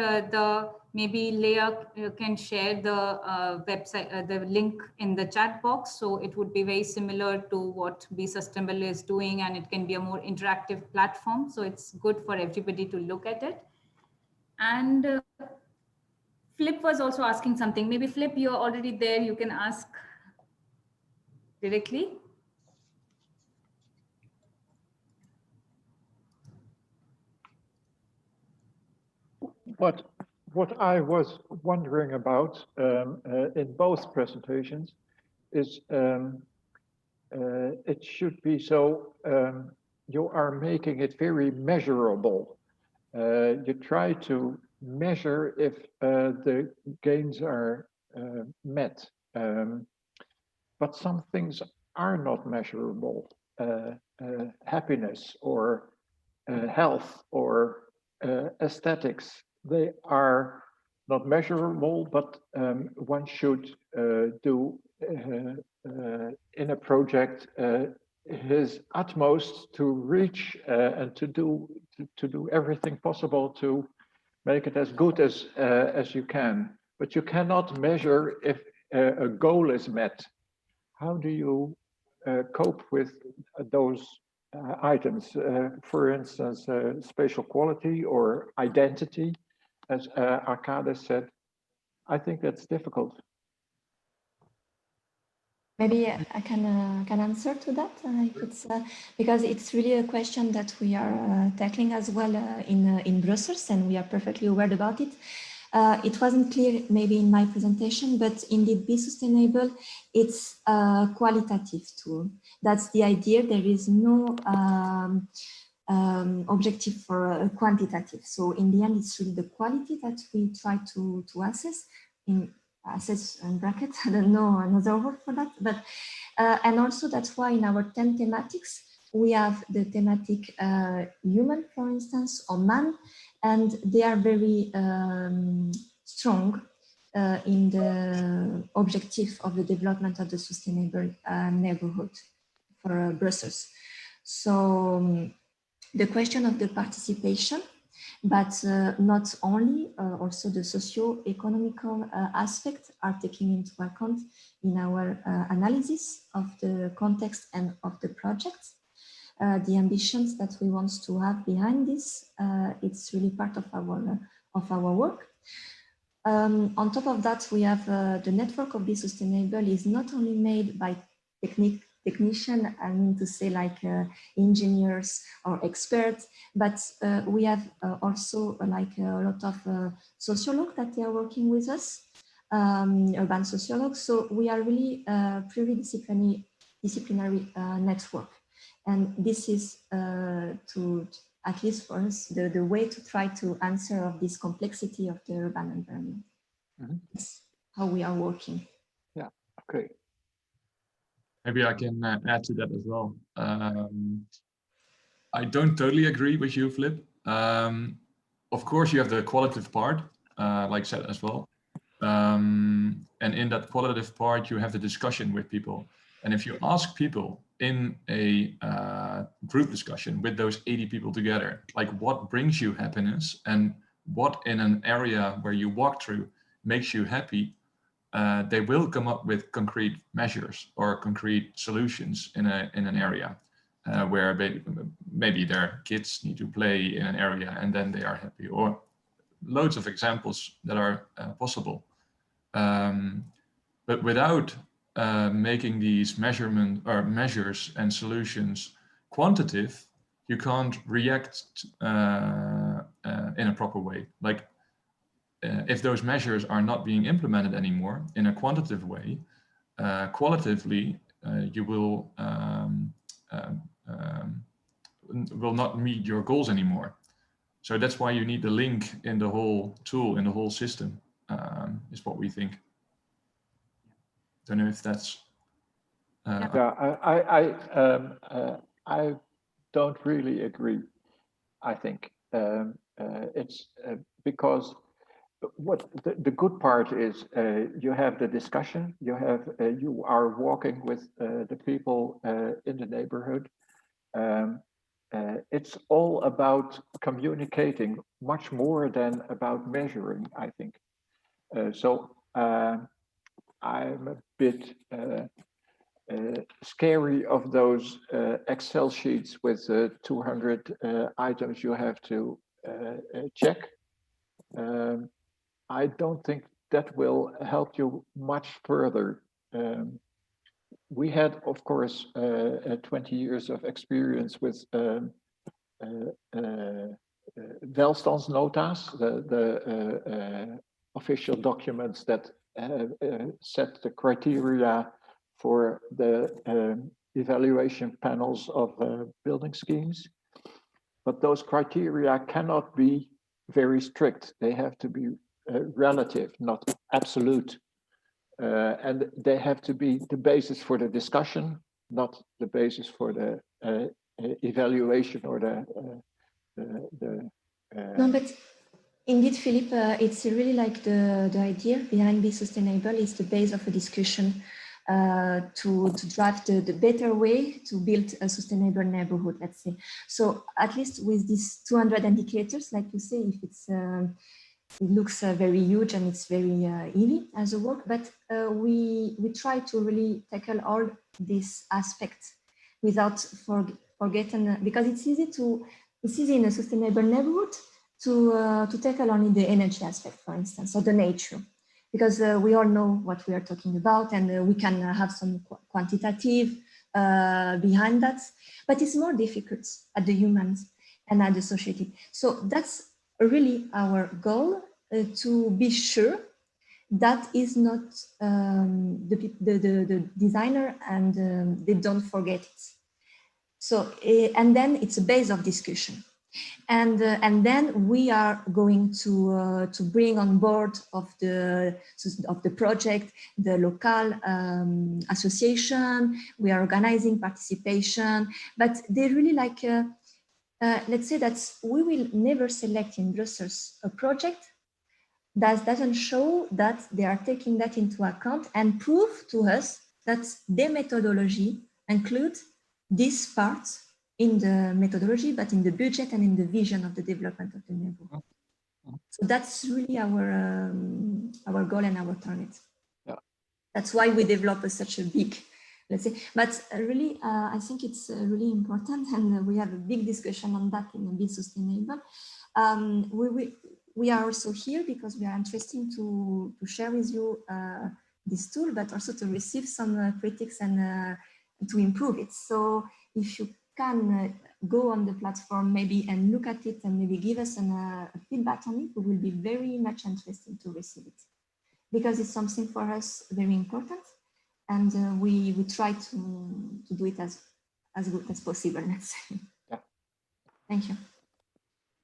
maybe Leah can share the website, the link in the chat box. So it would be very similar to what Be Sustainable is doing, and it can be a more interactive platform. So it's good for everybody to look at it. And Flip was also asking something. Maybe Flip, you're already there. You can ask directly. What I was wondering about in both presentations is it should be so you are making it very measurable. You try to measure if the gains are met, but some things are not measurable. Happiness or health or aesthetics, they are not measurable, but one should do in a project his utmost to reach and to do everything possible to make it as good as you can. But you cannot measure if a goal is met. How do you cope with those items? For instance, spatial quality or identity, as Arcade said. I think that's difficult. Maybe I can answer to that, if it's, because it's really a question that we are tackling as well in Brussels, and we are perfectly aware about it. It wasn't clear maybe in my presentation, but indeed Be Sustainable, it's a qualitative tool. That's the idea. There is no objective for a quantitative. So in the end, it's really the quality that we try to assess in assess and bracket. I don't know another word for that, but and also that's why in our 10 thematics, we have the thematic human, for instance, or man, and they are very strong in the objective of the development of the sustainable neighborhood for Brussels. So the question of the participation, but not only, also the socio-economical aspects are taken into account in our analysis of the context and of the project. The ambitions that we want to have behind this, it's really part of our work. On top of that, we have the network of Be Sustainable is not only made by technicians, I mean to say like engineers or experts, but we have also like a lot of sociologues that they are working with us, urban sociologues. So we are really a pluridisciplinary network. And this is to, at least for us, the way to try to answer of this complexity of the urban environment. Mm-hmm. That's how we are working. Yeah, okay. Maybe I can add to that as well. I don't totally agree with you, Flip. Of course, you have the qualitative part, like said as well. And in that qualitative part, you have the discussion with people. And if you ask people in a group discussion with those 80 people together, like what brings you happiness and what in an area where you walk through makes you happy, they will come up with concrete measures or concrete solutions in an area where maybe their kids need to play in an area and then they are happy, or loads of examples that are possible. But without making these measures and solutions quantitative, you can't react in a proper way. Like if those measures are not being implemented anymore in a quantitative way, qualitatively you will not meet your goals anymore. So that's why you need the link in the whole tool, in the whole system, is what we think. Don't know if that's. I don't really agree. I think it's because what the good part is you have the discussion, you are walking with the people in the neighborhood. It's all about communicating much more than about measuring, I think. So I'm a bit scary of those Excel sheets with 200 items you have to check. I don't think that will help you much further. We had, of course, 20 years of experience with welstandsnota's, the official documents that set the criteria for the evaluation panels of building schemes. But those criteria cannot be very strict. They have to be relative, not absolute. And they have to be the basis for the discussion, not the basis for the evaluation or No, but indeed, Philippe, it's really like the idea behind Be Sustainable is the base of a discussion to drive the better way to build a sustainable neighborhood, let's say. So at least with these 200 indicators, like you say, if it's it looks very huge and it's very heavy as a work, but we try to really tackle all these aspects without forgetting, because it's easy in a sustainable neighborhood to tackle only the energy aspect, for instance, or the nature, because we all know what we are talking about, and we can have some quantitative behind that, but it's more difficult at the humans and at the society. So that's really our goal, to be sure that is not the designer and they don't forget it. So and then it's a base of discussion, and then we are going to bring on board of the project the local association. We are organizing participation, but they really like. Let's say that we will never select in Brussels a project that doesn't show that they are taking that into account and prove to us that their methodology includes this part in the methodology, but in the budget and in the vision of the development of the neighborhood. So that's really our goal and our target. Yeah. That's why we develop such a big, let's say, but really, I think it's really important, and we have a big discussion on that in Be Sustainable. We are also here because we are interested to share with you this tool, but also to receive some critics and to improve it. So if you can go on the platform maybe and look at it and maybe give us a feedback on it, we will be very much interested to receive it, because it's something for us very important, and we try to do it as good as possible, let's say. Yeah. Thank you.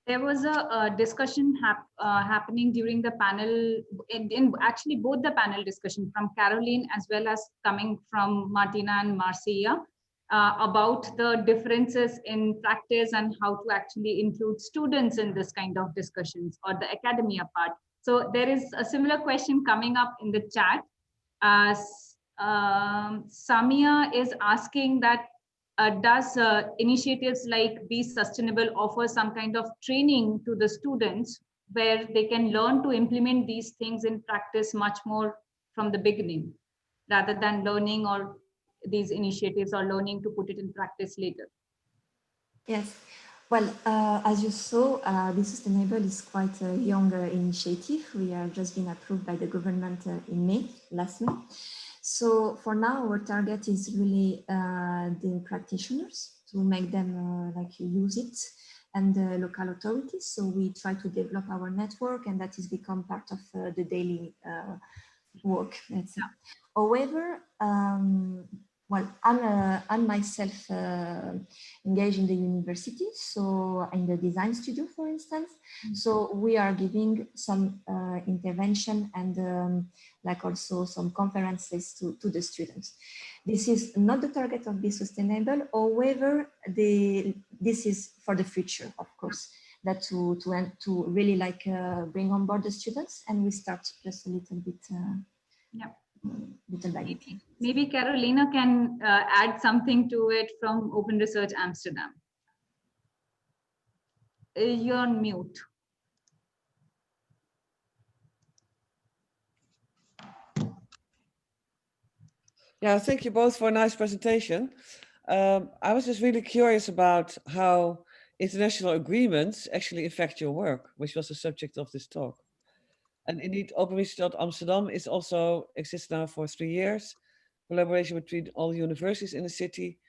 There was a discussion happening during the panel, in actually both the panel discussion, from Caroline as well as coming from Martina and Marcia, about the differences in practice and how to actually include students in this kind of discussions, or the academia part. So there is a similar question coming up in the chat. Samia is asking that does initiatives like Be Sustainable offer some kind of training to the students where they can learn to implement these things in practice much more from the beginning, rather than learning or these initiatives or learning to put it in practice later? Yes. Well, as you saw, Be Sustainable is quite a young initiative. We are just been approved by the government in May, last May. So for now, our target is really the practitioners, to make them use it, and the local authorities. So we try to develop our network, and that has become part of the daily work, let's say. However, well, I'm myself engaged in the university, so in the design studio, for instance. So we are giving some intervention and also some conferences to the students. This is not the target of Be Sustainable. However, this is for the future, of course, that to really bring on board the students, and we start just a little bit. Little by little. Maybe Carolina can add something to it from Open Research Amsterdam. You're on mute. Yeah, thank you both for a nice presentation. I was just really curious about how international agreements actually affect your work, which was the subject of this talk. And indeed, Open Research Amsterdam exists now for 3 years. Collaboration between all universities in the city,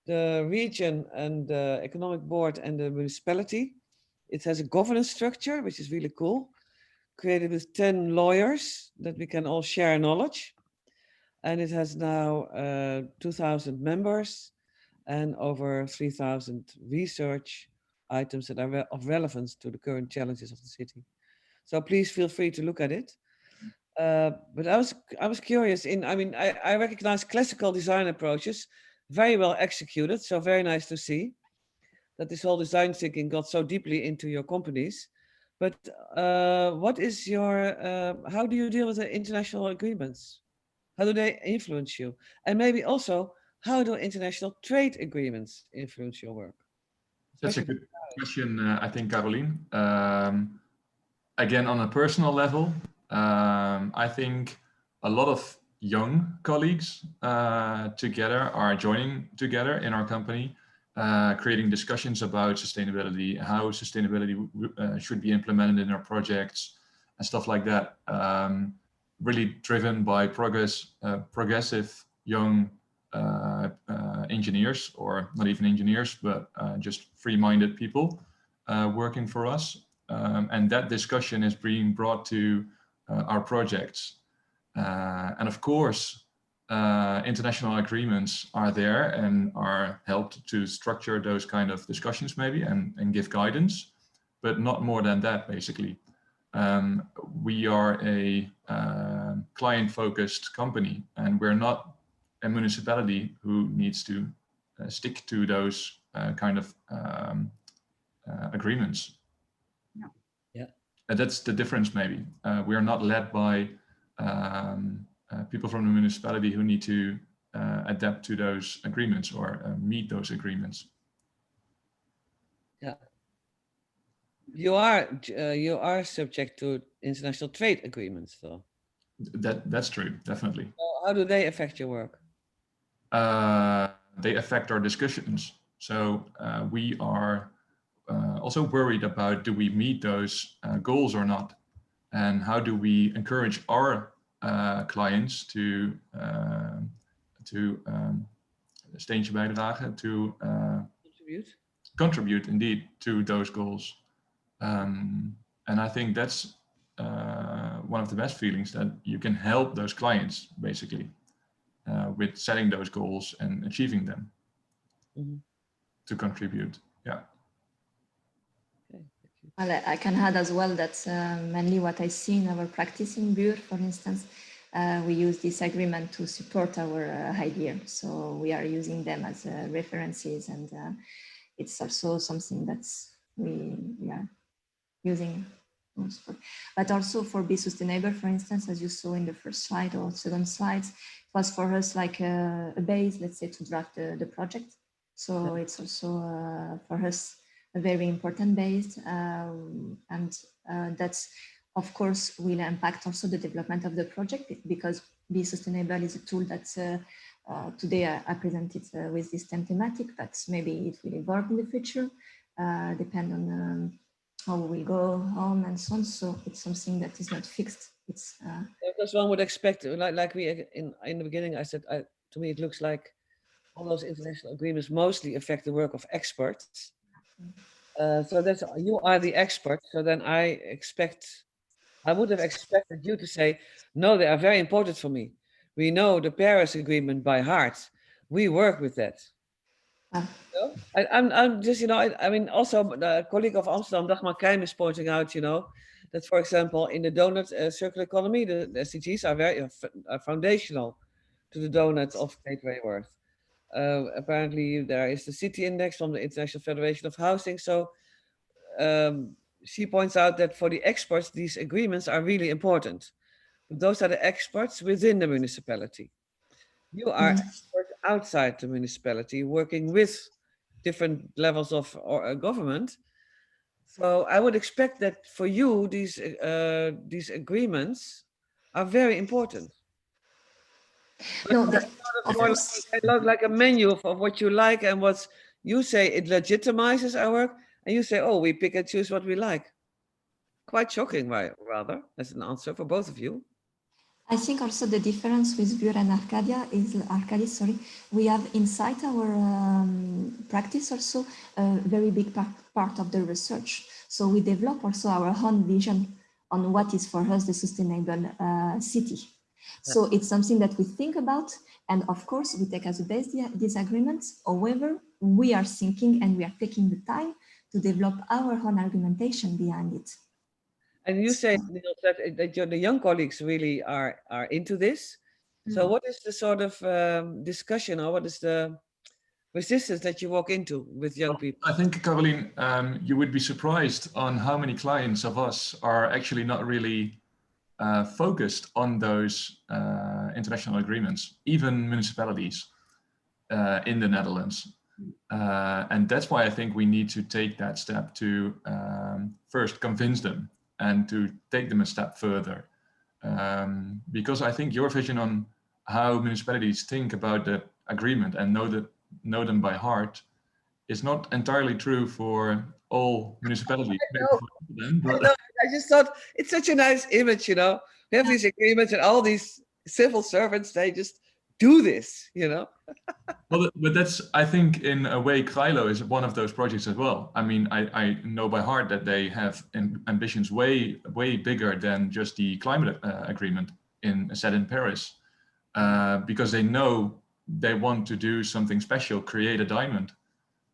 the region and the economic board and the municipality. It has a governance structure, which is really cool, created with 10 lawyers that we can all share knowledge. And it has now 2,000 members and over 3,000 research items that are of relevance to the current challenges of the city. So please feel free to look at it. But I was curious. I recognize classical design approaches, very well executed. So very nice to see that this whole design thinking got so deeply into your companies. But what is how do you deal with the international agreements? How do they influence you? And maybe also, how do international trade agreements influence your work? That's a good question, I think, Caroline. Again, on a personal level, I think a lot of young colleagues together are joining together in our company, creating discussions about sustainability, how sustainability should be implemented in our projects and stuff like that. Really driven by progressive young engineers, or not even engineers, but just free-minded people working for us. And that discussion is being brought to our projects. And of course, international agreements are there and are helped to structure those kind of discussions maybe and give guidance, but not more than that, basically. We are a client-focused company, and we're not a municipality who needs to stick to those kind of agreements. Yeah. And that's the difference, maybe. We are not led by people from the municipality who need to adapt to those agreements or meet those agreements. Yeah. You are subject to international trade agreements, though. That's true, definitely. So how do they affect your work? They affect our discussions. So we are also worried about, do we meet those goals or not? And how do we encourage our clients to steentje bijdragen, to contribute indeed to those goals. And I think that's one of the best feelings, that you can help those clients basically with setting those goals and achieving them to contribute. Yeah. Okay, Well, I can add as well that mainly what I see in our practice in Bure, for instance, we use this agreement to support our idea. So we are using them as references, and it's also something that's we are using. But also for Be Sustainable, for instance, as you saw in the first slide or second slides, it was for us like a base, let's say, to draft the project. So it's also for us a very important base, and that's, of course, will impact also the development of the project, because Be Sustainable is a tool that today I presented with this thematic, but maybe it will evolve in the future, depend on how we go home and so on. So it's something that is not fixed. It's because one would expect, like we in the beginning, I said, to me it looks like all those international agreements mostly affect the work of experts. So that's, you are the expert. So then I would have expected you to say, no, they are very important for me. We know the Paris Agreement by heart. We work with that. I'm just, I mean, also the colleague of Amsterdam, Dagmar Keim, is pointing out, that, for example, in the donut circular economy, the SDGs are very foundational to the donut of Kate Raworth. Apparently, there is the City Index from the International Federation of Housing. So she points out that for the experts, these agreements are really important. But those are the experts within the municipality. You are experts outside the municipality, working with different levels of government. So I would expect that for you, these agreements are very important. No, like a menu of what you like and what you say. It legitimizes our work, and you say, "Oh, we pick and choose what we like." Quite shocking, rather, as an answer for both of you. I think also the difference with Bure and Arcadis, we have inside our practice also a very big part of the research. So we develop also our own vision on what is for us the sustainable city. So it's something that we think about, and of course we take as a base these agreements. However, we are thinking and we are taking the time to develop our own argumentation behind it. And you say, Niels, that the young colleagues really are into this. So what is the sort of discussion, or what is the resistance that you walk into with young people? I think, Caroline, you would be surprised on how many clients of us are actually not really focused on those international agreements, even municipalities in the Netherlands. And that's why I think we need to take that step to first convince them and to take them a step further. Because I think your vision on how municipalities think about the agreement and know them by heart is not entirely true for all municipalities. I just thought it's such a nice image, We have these agreements and all these civil servants, they just do this, Well, but that's, I think, in a way, Krylo is one of those projects as well. I mean, I know by heart that they have ambitions way bigger than just the climate agreement set in Paris, because they know they want to do something special, create a diamond.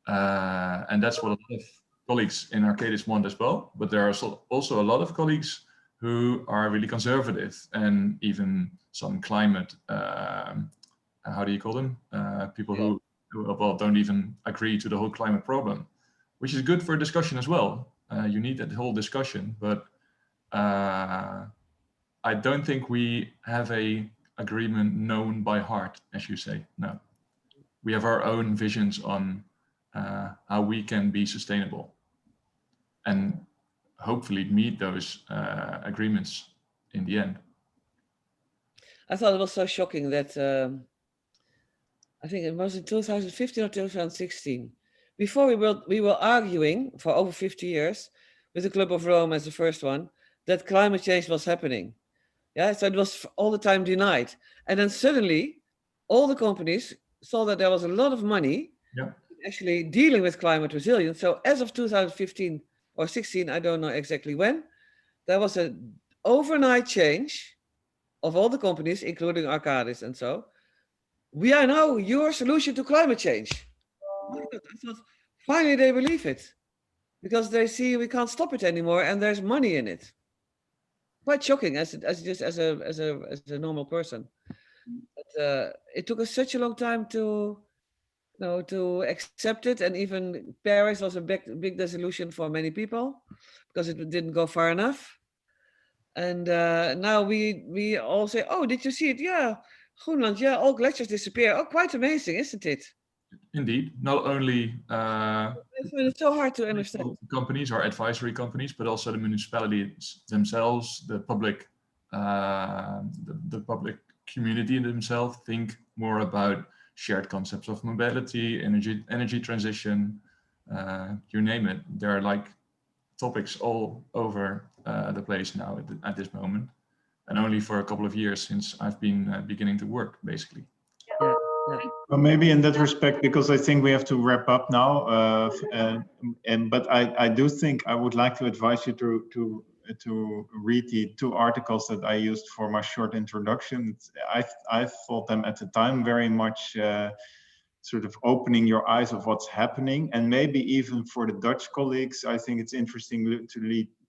And that's what a lot of colleagues in Arcadis want as well. But there are also a lot of colleagues who are really conservative, and even some climate, how do you call them? People who well, don't even agree to the whole climate problem, which is good for discussion as well. You need that whole discussion, but I don't think we have a agreement known by heart, as you say. No, we have our own visions on how we can be sustainable. and hopefully meet those agreements in the end. I thought it was so shocking that I think it was in 2015 or 2016. Before we were arguing for over 50 years with the Club of Rome as the first one that climate change was happening. Yeah, so it was all the time denied. And then suddenly all the companies saw that there was a lot of money actually dealing with climate resilience. So as of 2015 or 16, I don't know exactly when, there was an overnight change of all the companies, including Arcadis and so. We are now your solution to climate change. I thought, finally they believe it, because they see we can't stop it anymore and there's money in it. Quite shocking as a normal person. But, it took us such a long time to accept it, and even Paris was a big disillusion for many people because it didn't go far enough. And now we all say, oh, did you see it? Yeah, Groenland, yeah, all glaciers disappear. Oh, quite amazing, isn't it? Indeed, not only it's so hard to understand. Companies or advisory companies, but also the municipalities themselves, the public, the public community themselves think more about shared concepts of mobility, energy transition, you name it. There are like topics all over the place now at this moment, and only for a couple of years since I've been beginning to work, basically. Yeah. Well, maybe in that respect, because I think we have to wrap up now. But I do think I would like to advise you to read the 2 articles that I used for my short introduction. I thought them at the time very much sort of opening your eyes of what's happening, and maybe even for the Dutch colleagues, I think it's interesting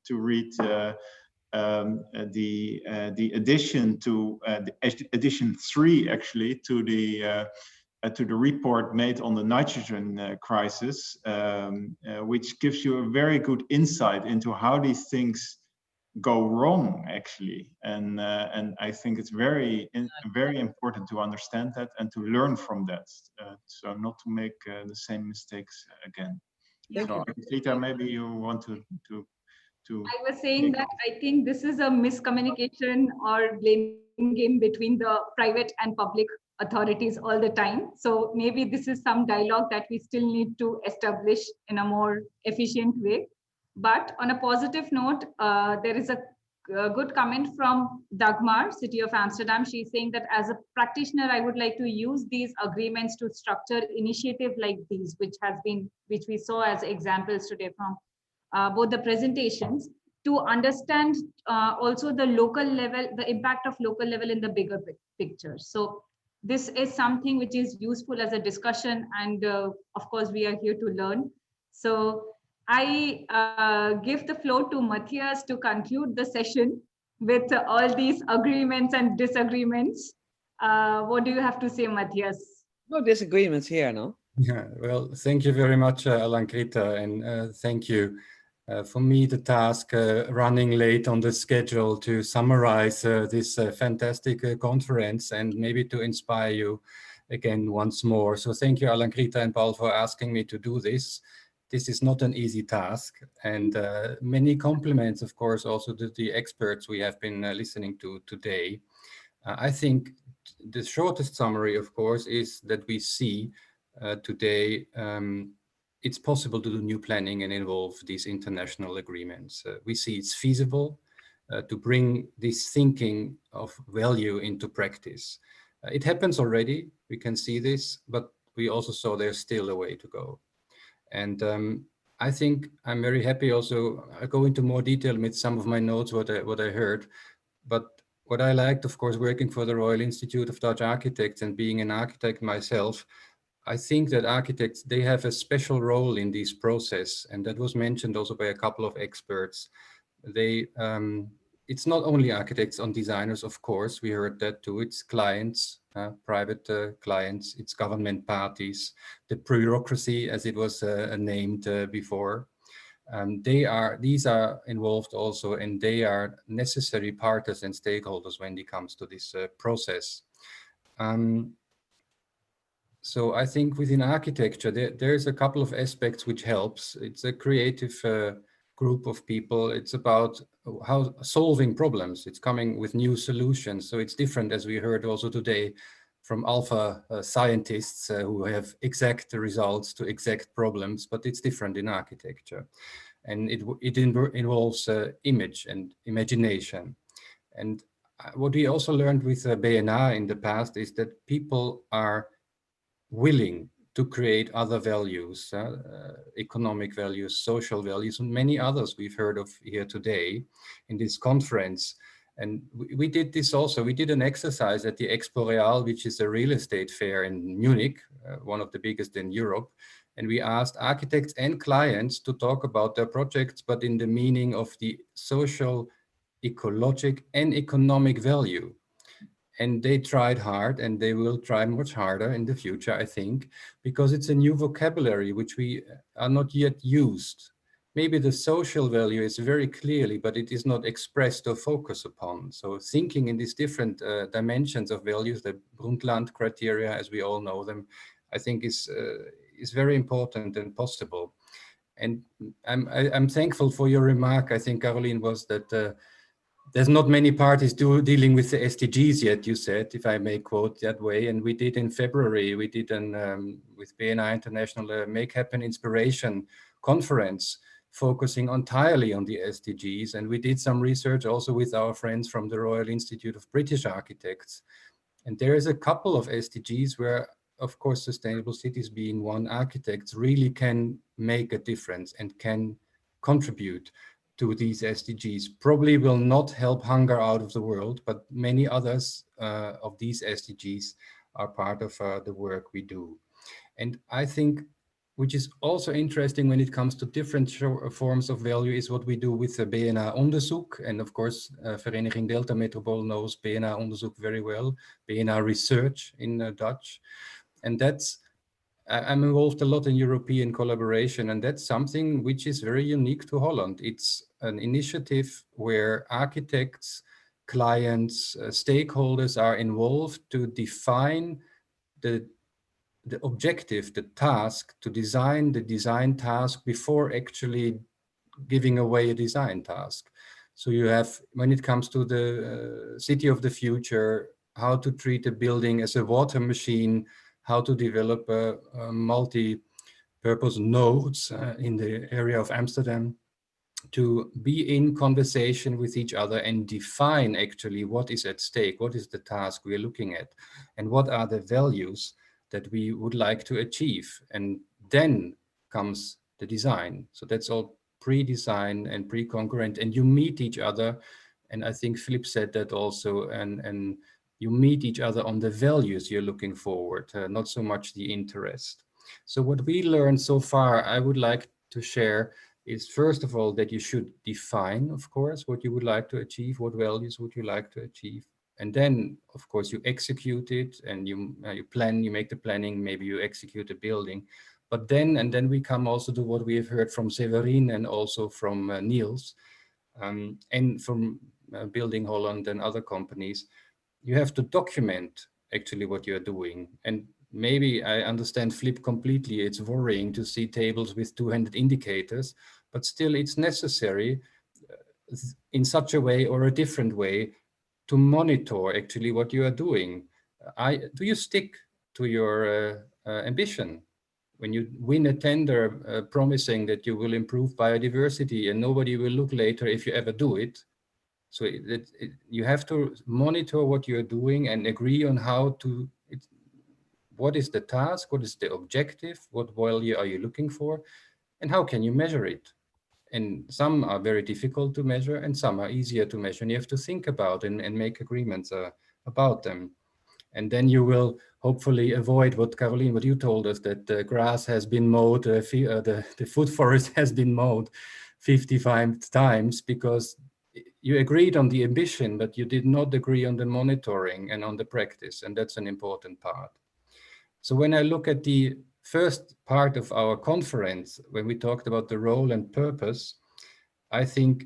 to read the addition to the edition 3 actually to the report made on the nitrogen crisis, which gives you a very good insight into how these things go wrong actually, and I think it's very important to understand that and to learn from that, so not to make the same mistakes again. So Rita, maybe you want to I was saying that I think this is a miscommunication or blame game between the private and public authorities all the time. So maybe this is some dialogue that we still need to establish in a more efficient way. But on a positive note, there is a good comment from Dagmar, City of Amsterdam. She's saying that as a practitioner, I would like to use these agreements to structure initiative like these, which we saw as examples today from both the presentations, to understand also the local level, the impact of local level in the bigger picture. So this is something which is useful as a discussion, and of course we are here to learn. So I give the floor to Matthias to conclude the session with all these agreements and disagreements. What do you have to say, Matthias? No disagreements here, no? Yeah, well, thank you very much, Alankrita, and thank you. For me, the task running late on the schedule to summarize this fantastic conference and maybe to inspire you again once more. So thank you, Alankrita and Paul, for asking me to do this. This is not an easy task, and many compliments, of course, also to the experts we have been listening to today. I think the shortest summary, of course, is that we see today it's possible to do new planning and involve these international agreements. We see it's feasible to bring this thinking of value into practice. It happens already, we can see this, but we also saw there's still a way to go. And I think I'm very happy also, I go into more detail with some of my notes, what I heard, but what I liked, of course, working for the Royal Institute of Dutch Architects and being an architect myself, I think that architects, they have a special role in this process, and that was mentioned also by a couple of experts. It's not only architects and designers, of course, we heard that too. It's clients, private clients, it's government parties, the bureaucracy, as it was named before. These are involved also, and they are necessary partners and stakeholders when it comes to this process. So I think within architecture, there's a couple of aspects which helps. It's a creative group of people. It's about how solving problems. It's coming with new solutions. So it's different, as we heard also today, from alpha scientists who have exact results to exact problems, but it's different in architecture. And it involves image and imagination. And what we also learned with BNA in the past is that people are willing to create other values, economic values, social values, and many others we've heard of here today in this conference. And we did this also. We did an exercise at the Expo Real, which is a real estate fair in Munich, one of the biggest in Europe. And we asked architects and clients to talk about their projects, but in the meaning of the social, ecologic, and economic value. And they tried hard, and they will try much harder in the future, I think, because it's a new vocabulary which we are not yet used. Maybe the social value is very clearly, but it is not expressed or focused upon. So thinking in these different dimensions of values, the Brundtland criteria, as we all know them, I think is very important and possible. And I'm thankful for your remark. I think, Caroline, was that there's not many parties dealing with the SDGs yet, you said, if I may quote that way. And we did in February, we did with BNI International Make Happen Inspiration conference, focusing entirely on the SDGs. And we did some research also with our friends from the Royal Institute of British Architects. And there is a couple of SDGs where, of course, sustainable cities being one, architects really can make a difference and can contribute to these SDGs. Probably will not help hunger out of the world, but many others of these SDGs are part of the work we do. And I think, which is also interesting when it comes to different forms of value, is what we do with the BNA Onderzoek. And of course, Vereniging Delta Metropool knows BNA Onderzoek very well, BNA Research in Dutch. And that's, I'm involved a lot in European collaboration, and that's something which is very unique to Holland. It's an initiative where architects, clients, stakeholders are involved to define the objective, the task, to design the design task before actually giving away a design task. So you have, when it comes to the city of the future, how to treat a building as a water machine, how to develop multi-purpose nodes in the area of Amsterdam, to be in conversation with each other and define actually what is at stake, what is the task we're looking at, and what are the values that we would like to achieve. And then comes the design. So that's all pre-design and pre-concurrent, and you meet each other. And I think Philip said that also, and you meet each other on the values you're looking forward, not so much the interest. So what we learned so far, I would like to share, is first of all that you should define, of course, what you would like to achieve, what values would you like to achieve. And then, of course, you execute it, and you plan, you make the planning, maybe you execute the building. But then we come also to what we have heard from Severin and also from Niels, and from Building Holland and other companies. You have to document actually what you're doing. And maybe I understand Flip completely. It's worrying to see tables with 200 indicators, but still it's necessary in such a way or a different way to monitor actually what you are doing. Do you stick to your ambition? When you win a tender promising that you will improve biodiversity and nobody will look later if you ever do it. So you have to monitor what you're doing and agree on how to, what is the task, what is the objective, what value are you looking for, and how can you measure it? And some are very difficult to measure and some are easier to measure, and you have to think about and make agreements about them. And then you will hopefully avoid what Caroline, what you told us, that the grass has been mowed, the food forest has been mowed 55 times because you agreed on the ambition, but you did not agree on the monitoring and on the practice. And that's an important part. So when I look at the first part of our conference, when we talked about the role and purpose, I think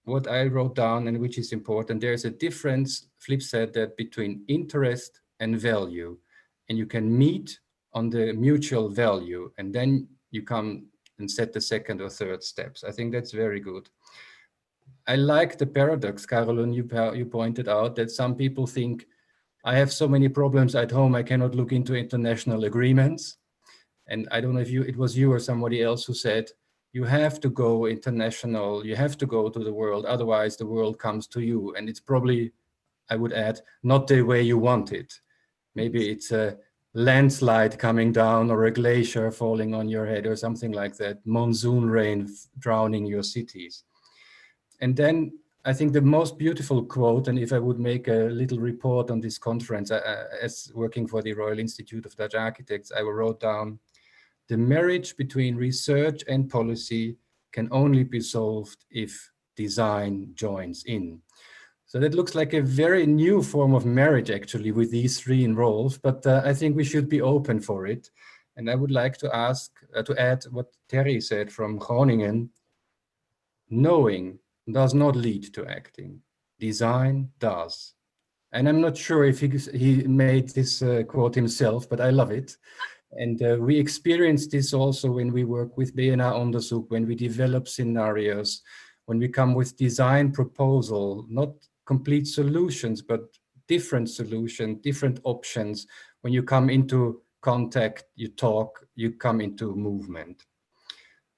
what I wrote down, and which is important, there's a difference, Flip said that, between interest and value. And you can meet on the mutual value, and then you come and set the second or third steps. I think that's very good. I like the paradox, Caroline, you pointed out that some people think, I have so many problems at home, I cannot look into international agreements. And I don't know if it was you or somebody else who said, you have to go international, you have to go to the world, otherwise the world comes to you. And it's probably, I would add, not the way you want it. Maybe it's a landslide coming down or a glacier falling on your head or something like that, monsoon rain drowning your cities. And then I think the most beautiful quote, and if I would make a little report on this conference, as working for the Royal Institute of Dutch Architects, I wrote down, the marriage between research and policy can only be solved if design joins in. So that looks like a very new form of marriage, actually, with these three involved, but I think we should be open for it. And I would like to ask, to add what Terry said from Groningen, knowing does not lead to acting, design does. And I'm not sure if he made this quote himself, but I love it. And we experience this also when we work with BNA Onderzoek, when we develop scenarios, when we come with design proposal, not complete solutions, but different solutions, different options. When you come into contact, you talk, you come into movement.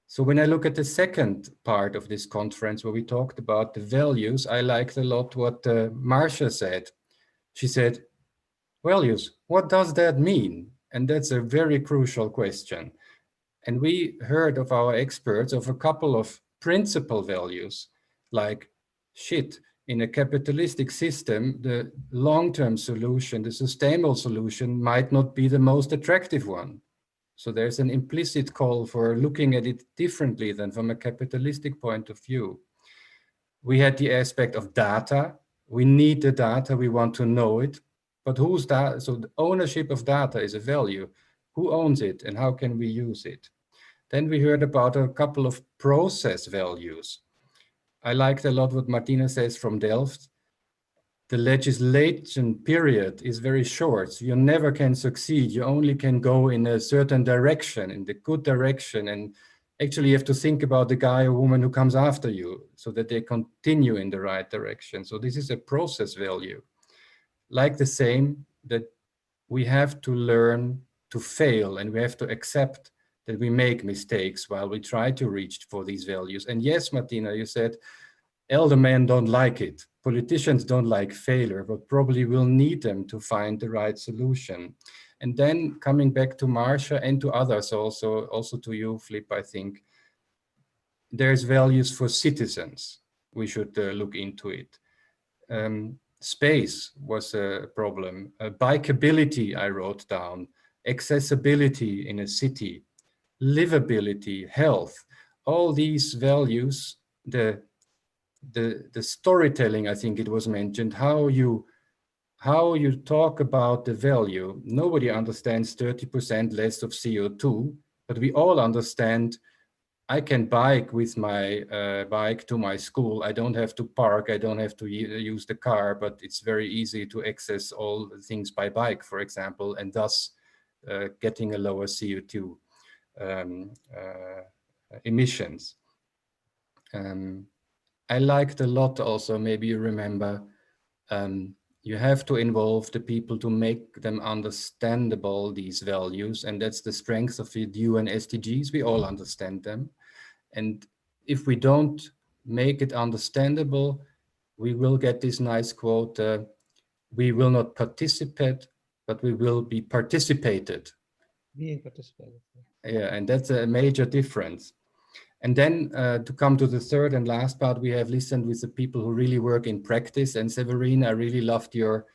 So when I look at the second part of this conference where we talked about the values, I liked a lot what Marcia said. She said, values, what does that mean? And that's a very crucial question. And we heard of our experts of a couple of principal values, like shit, in a capitalistic system, the long-term solution, the sustainable solution might not be the most attractive one. So there's an implicit call for looking at it differently than from a capitalistic point of view. We had the aspect of data. We need the data, we want to know it. But whose data? So the ownership of data is a value. Who owns it and how can we use it? Then we heard about a couple of process values. I liked a lot what Martina says from Delft. The legislation period is very short. So you never can succeed. You only can go in a certain direction, in the good direction. And actually you have to think about the guy or woman who comes after you so that they continue in the right direction. So this is a process value. Like the same, that we have to learn to fail and we have to accept that we make mistakes while we try to reach for these values. And yes, Martina, you said elder men don't like it. Politicians don't like failure, but probably will need them to find the right solution. And then coming back to Marcia and to others also to you, Flip, I think, there's values for citizens. We should look into it. Space was a problem. Bikeability, I wrote down. Accessibility in a city. Livability, health. All these values, the storytelling, I think it was mentioned, how you talk about the value. Nobody understands 30% less of CO2, but we all understand I can bike with my bike to my school. I don't have to park. I don't have to use the car, but it's very easy to access all things by bike, for example, and thus getting a lower CO2 emissions. I liked a lot also, maybe you remember, you have to involve the people to make them understandable, these values. And that's the strength of the UN SDGs. We all understand them. And if we don't make it understandable, we will get this nice quote, we will not participate, but we will be participated. Being participated. Yeah, and that's a major difference. And then to come to the third and last part, we have listened with the people who really work in practice. And Severine, I really loved your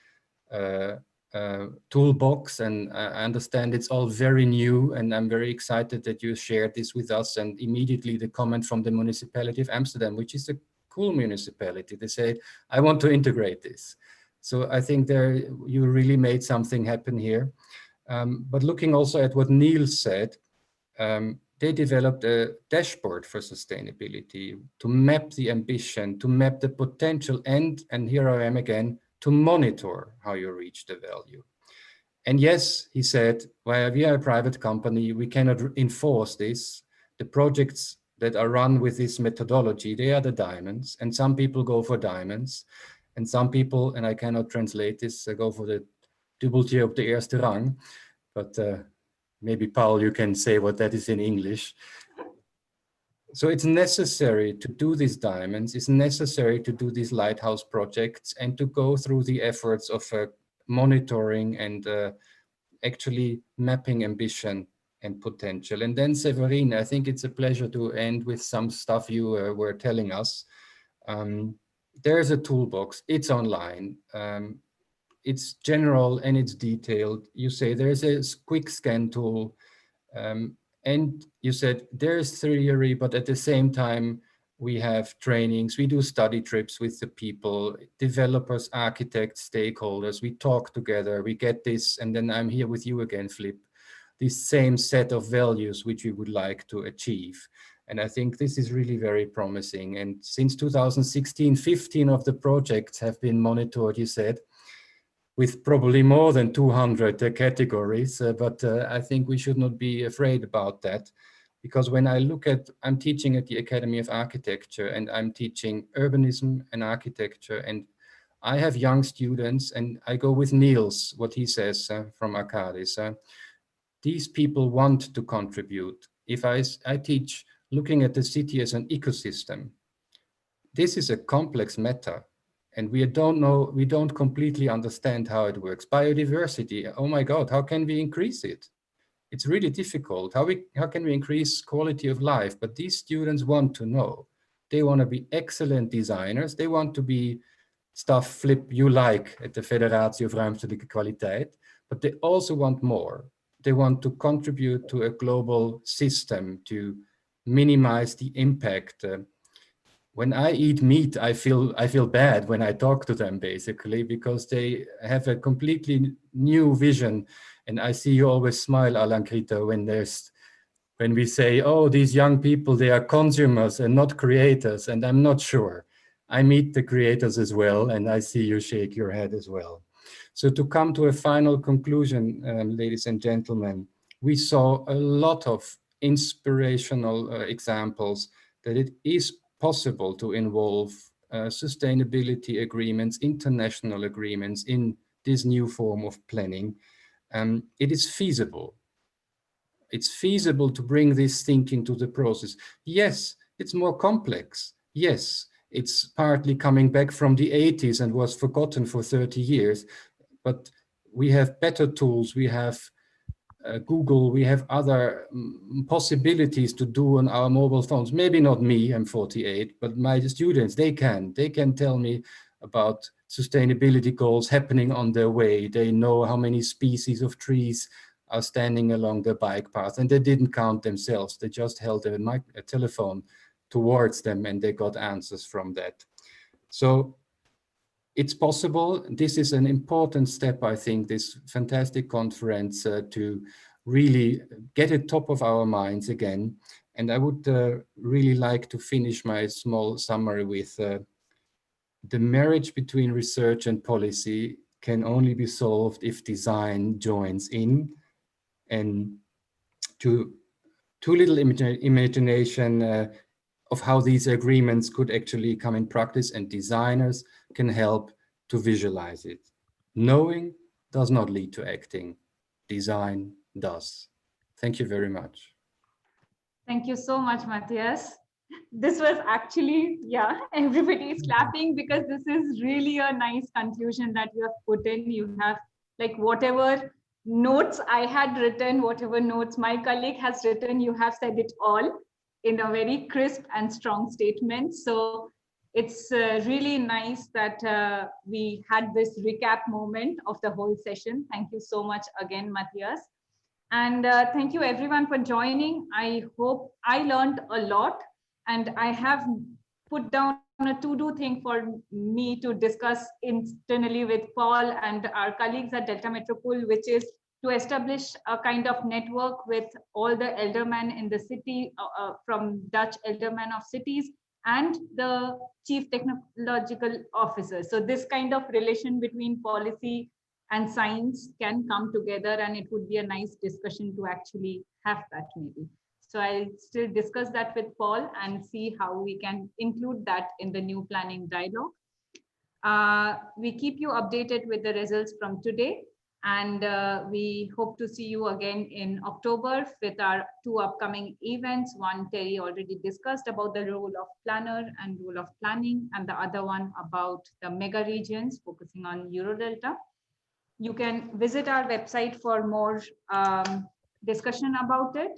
toolbox, and I understand it's all very new, and I'm very excited that you shared this with us. And immediately the comment from the municipality of Amsterdam, which is a cool municipality, they say, I want to integrate this. So I think you really made something happen here. But looking also at what Niels said, they developed a dashboard for sustainability to map the ambition, to map the potential, and here I am again, to monitor how you reach the value. And yes, he said, well, we are a private company, we cannot enforce this, the projects that are run with this methodology, they are the diamonds, and some people go for diamonds, and some people, and I cannot translate this, go for the dubbeltje op de eerste rang, but maybe Paul, you can say what that is in English. So it's necessary to do these diamonds, it's necessary to do these lighthouse projects and to go through the efforts of monitoring and actually mapping ambition and potential. And then Severine, I think it's a pleasure to end with some stuff you were telling us. There's a toolbox, it's online. It's general and it's detailed. You say there's a quick scan tool. And you said there's theory, but at the same time, we have trainings, we do study trips with the people, developers, architects, stakeholders, we talk together, we get this, and then I'm here with you again, Flip, this same set of values which we would like to achieve. And I think this is really very promising. And since 2016, 15 of the projects have been monitored, you said, with probably more than 200 categories, but I think we should not be afraid about that, because when I look at, I'm teaching at the Academy of Architecture and I'm teaching urbanism and architecture, and I have young students and I go with Niels, what he says from Arcadis. These people want to contribute. If I teach looking at the city as an ecosystem, this is a complex matter. And we don't completely understand how it works. Biodiversity, oh my God, how can we increase it? It's really difficult. How can we increase quality of life? But these students want to know. They want to be excellent designers. They want to be stuff, Flip, you like at the Federatie of Ruimtelijke Kwaliteit, but they also want more. They want to contribute to a global system to minimize the impact. When I eat meat, I feel bad when I talk to them, basically, because they have a completely new vision. And I see you always smile, Alankrita, when we say, oh, these young people, they are consumers and not creators. And I'm not sure. I meet the creators as well, and I see you shake your head as well. So to come to a final conclusion, ladies and gentlemen, we saw a lot of inspirational examples that it is possible to involve sustainability agreements, international agreements in this new form of planning. It is feasible. It's feasible to bring this thinking to the process. Yes, it's more complex. Yes, it's partly coming back from the 80s and was forgotten for 30 years, but we have better tools. We have Google, we have other possibilities to do on our mobile phones. Maybe not me, I'm 48, but my students, they can tell me about sustainability goals happening on their way. They know how many species of trees are standing along their bike path, and they didn't count themselves. They just held a telephone towards them and they got answers from that. So it's possible. This is an important step, I think, this fantastic conference to really get it top of our minds again. And I would really like to finish my small summary with the marriage between research and policy can only be solved if design joins in. And too little imagination of how these agreements could actually come in practice, and designers can help to visualize it. Knowing does not lead to acting. Design does. Thank you very much. Thank you so much, Matthias. This was actually, yeah, everybody is clapping because this is really a nice conclusion that you have put in. You have like whatever notes I had written, whatever notes my colleague has written, you have said it all in a very crisp and strong statement. So it's really nice that we had this recap moment of the whole session. Thank you so much again, Matthias. And thank you everyone for joining. I hope I learned a lot, and I have put down a to-do thing for me to discuss internally with Paul and our colleagues at Delta Metropole, which is to establish a kind of network with all the eldermen in the city, from Dutch Eldermen of Cities and the chief technological officers. So this kind of relation between policy and science can come together, and it would be a nice discussion to actually have that maybe. So So I'll still discuss that with Paul and see how we can include that in the new planning dialogue. We keep you updated with the results from today, and we hope to see you again in October with our 2 upcoming events. One Terry already discussed about the role of planner and role of planning, and the other one about the mega regions focusing on Eurodelta. You can visit our website for more discussion about it.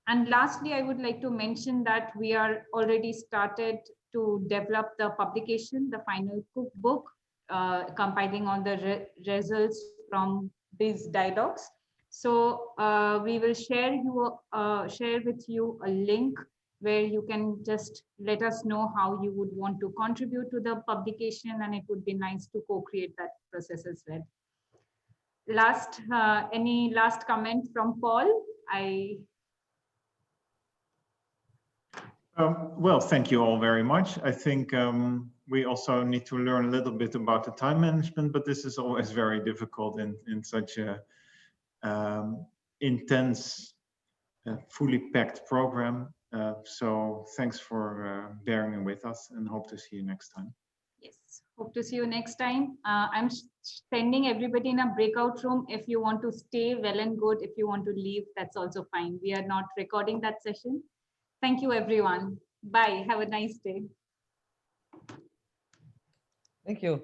And lastly, I would like to mention that we are already started to develop the publication, the final cookbook, compiling all the results from these dialogues. So we will share with you a link where you can just let us know how you would want to contribute to the publication, and it would be nice to co-create that process as well. Any last comment from Paul? Well, thank you all very much. I think we also need to learn a little bit about the time management, but this is always very difficult in such a intense, fully packed program. So thanks for bearing with us, and hope to see you next time. Yes, hope to see you next time. I'm sending everybody in a breakout room. If you want to stay, well and good. If you want to leave, that's also fine. We are not recording that session. Thank you, everyone. Bye. Have a nice day. Thank you.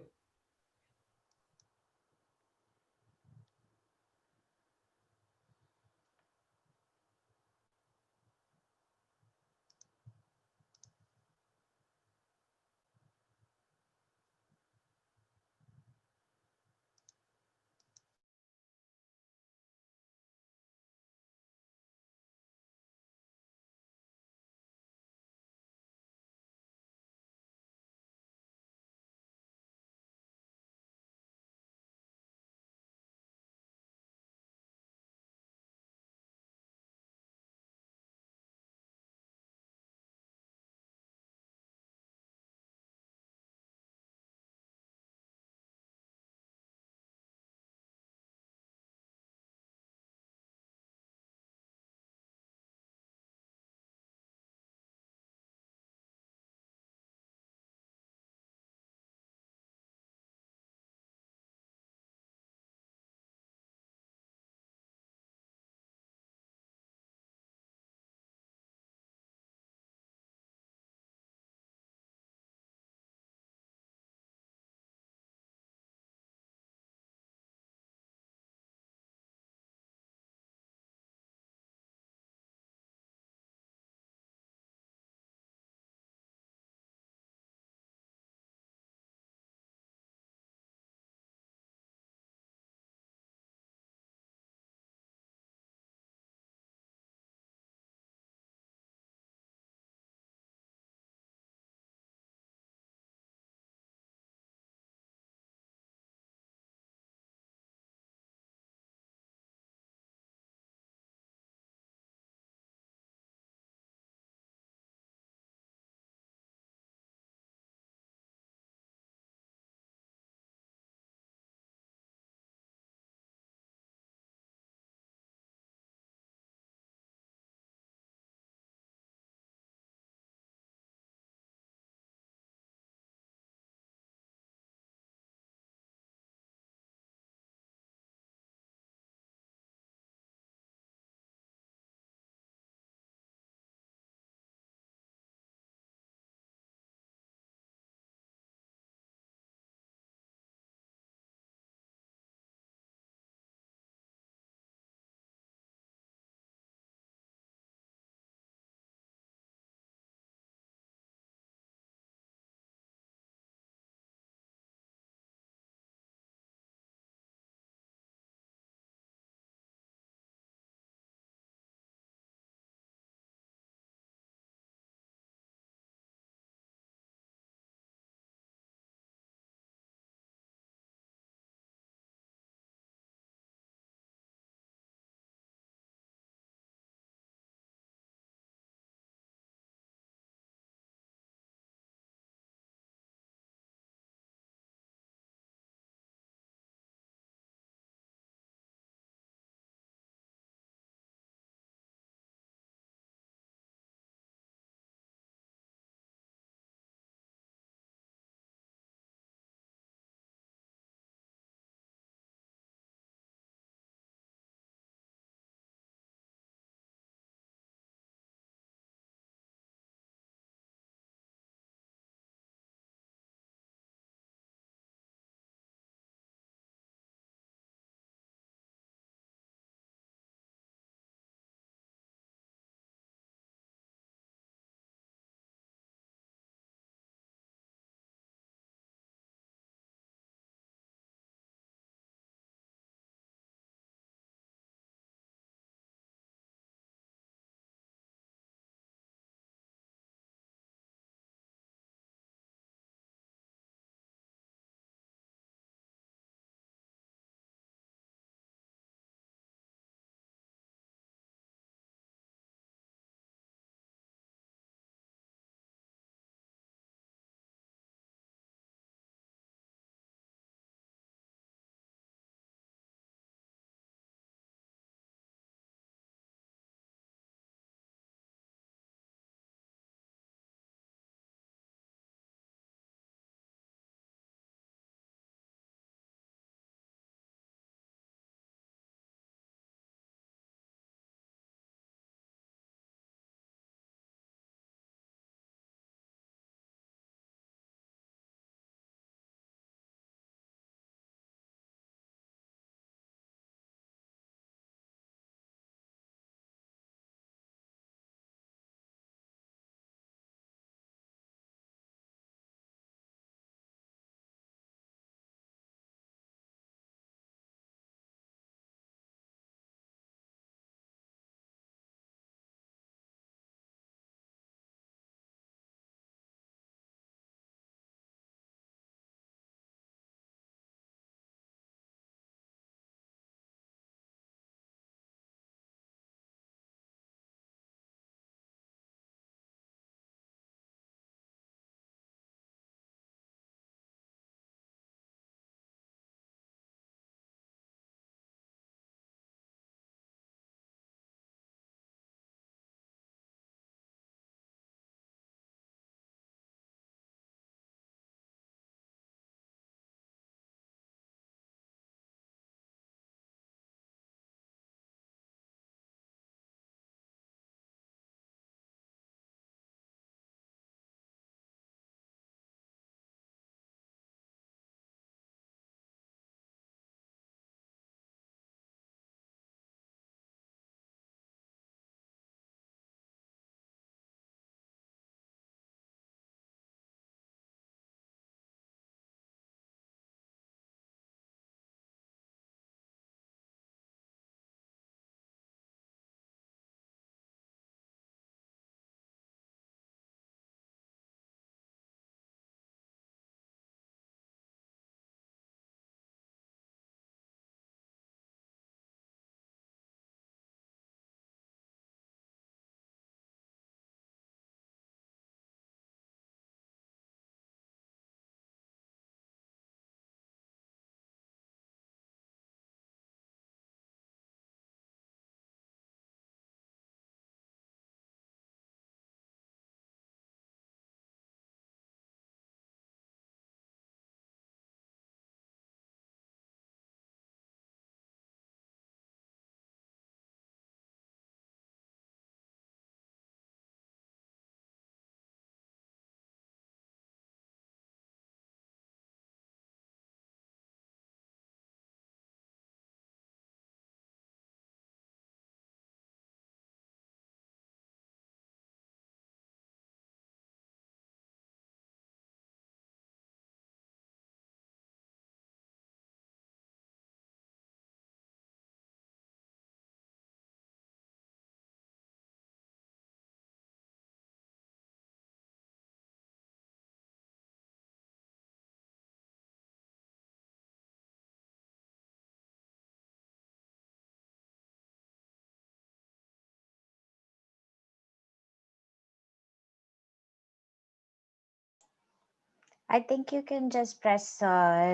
I think you can just press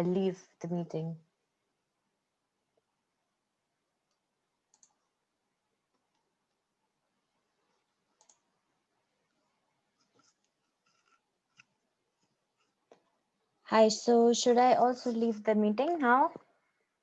leave the meeting. Hi, so should I also leave the meeting now?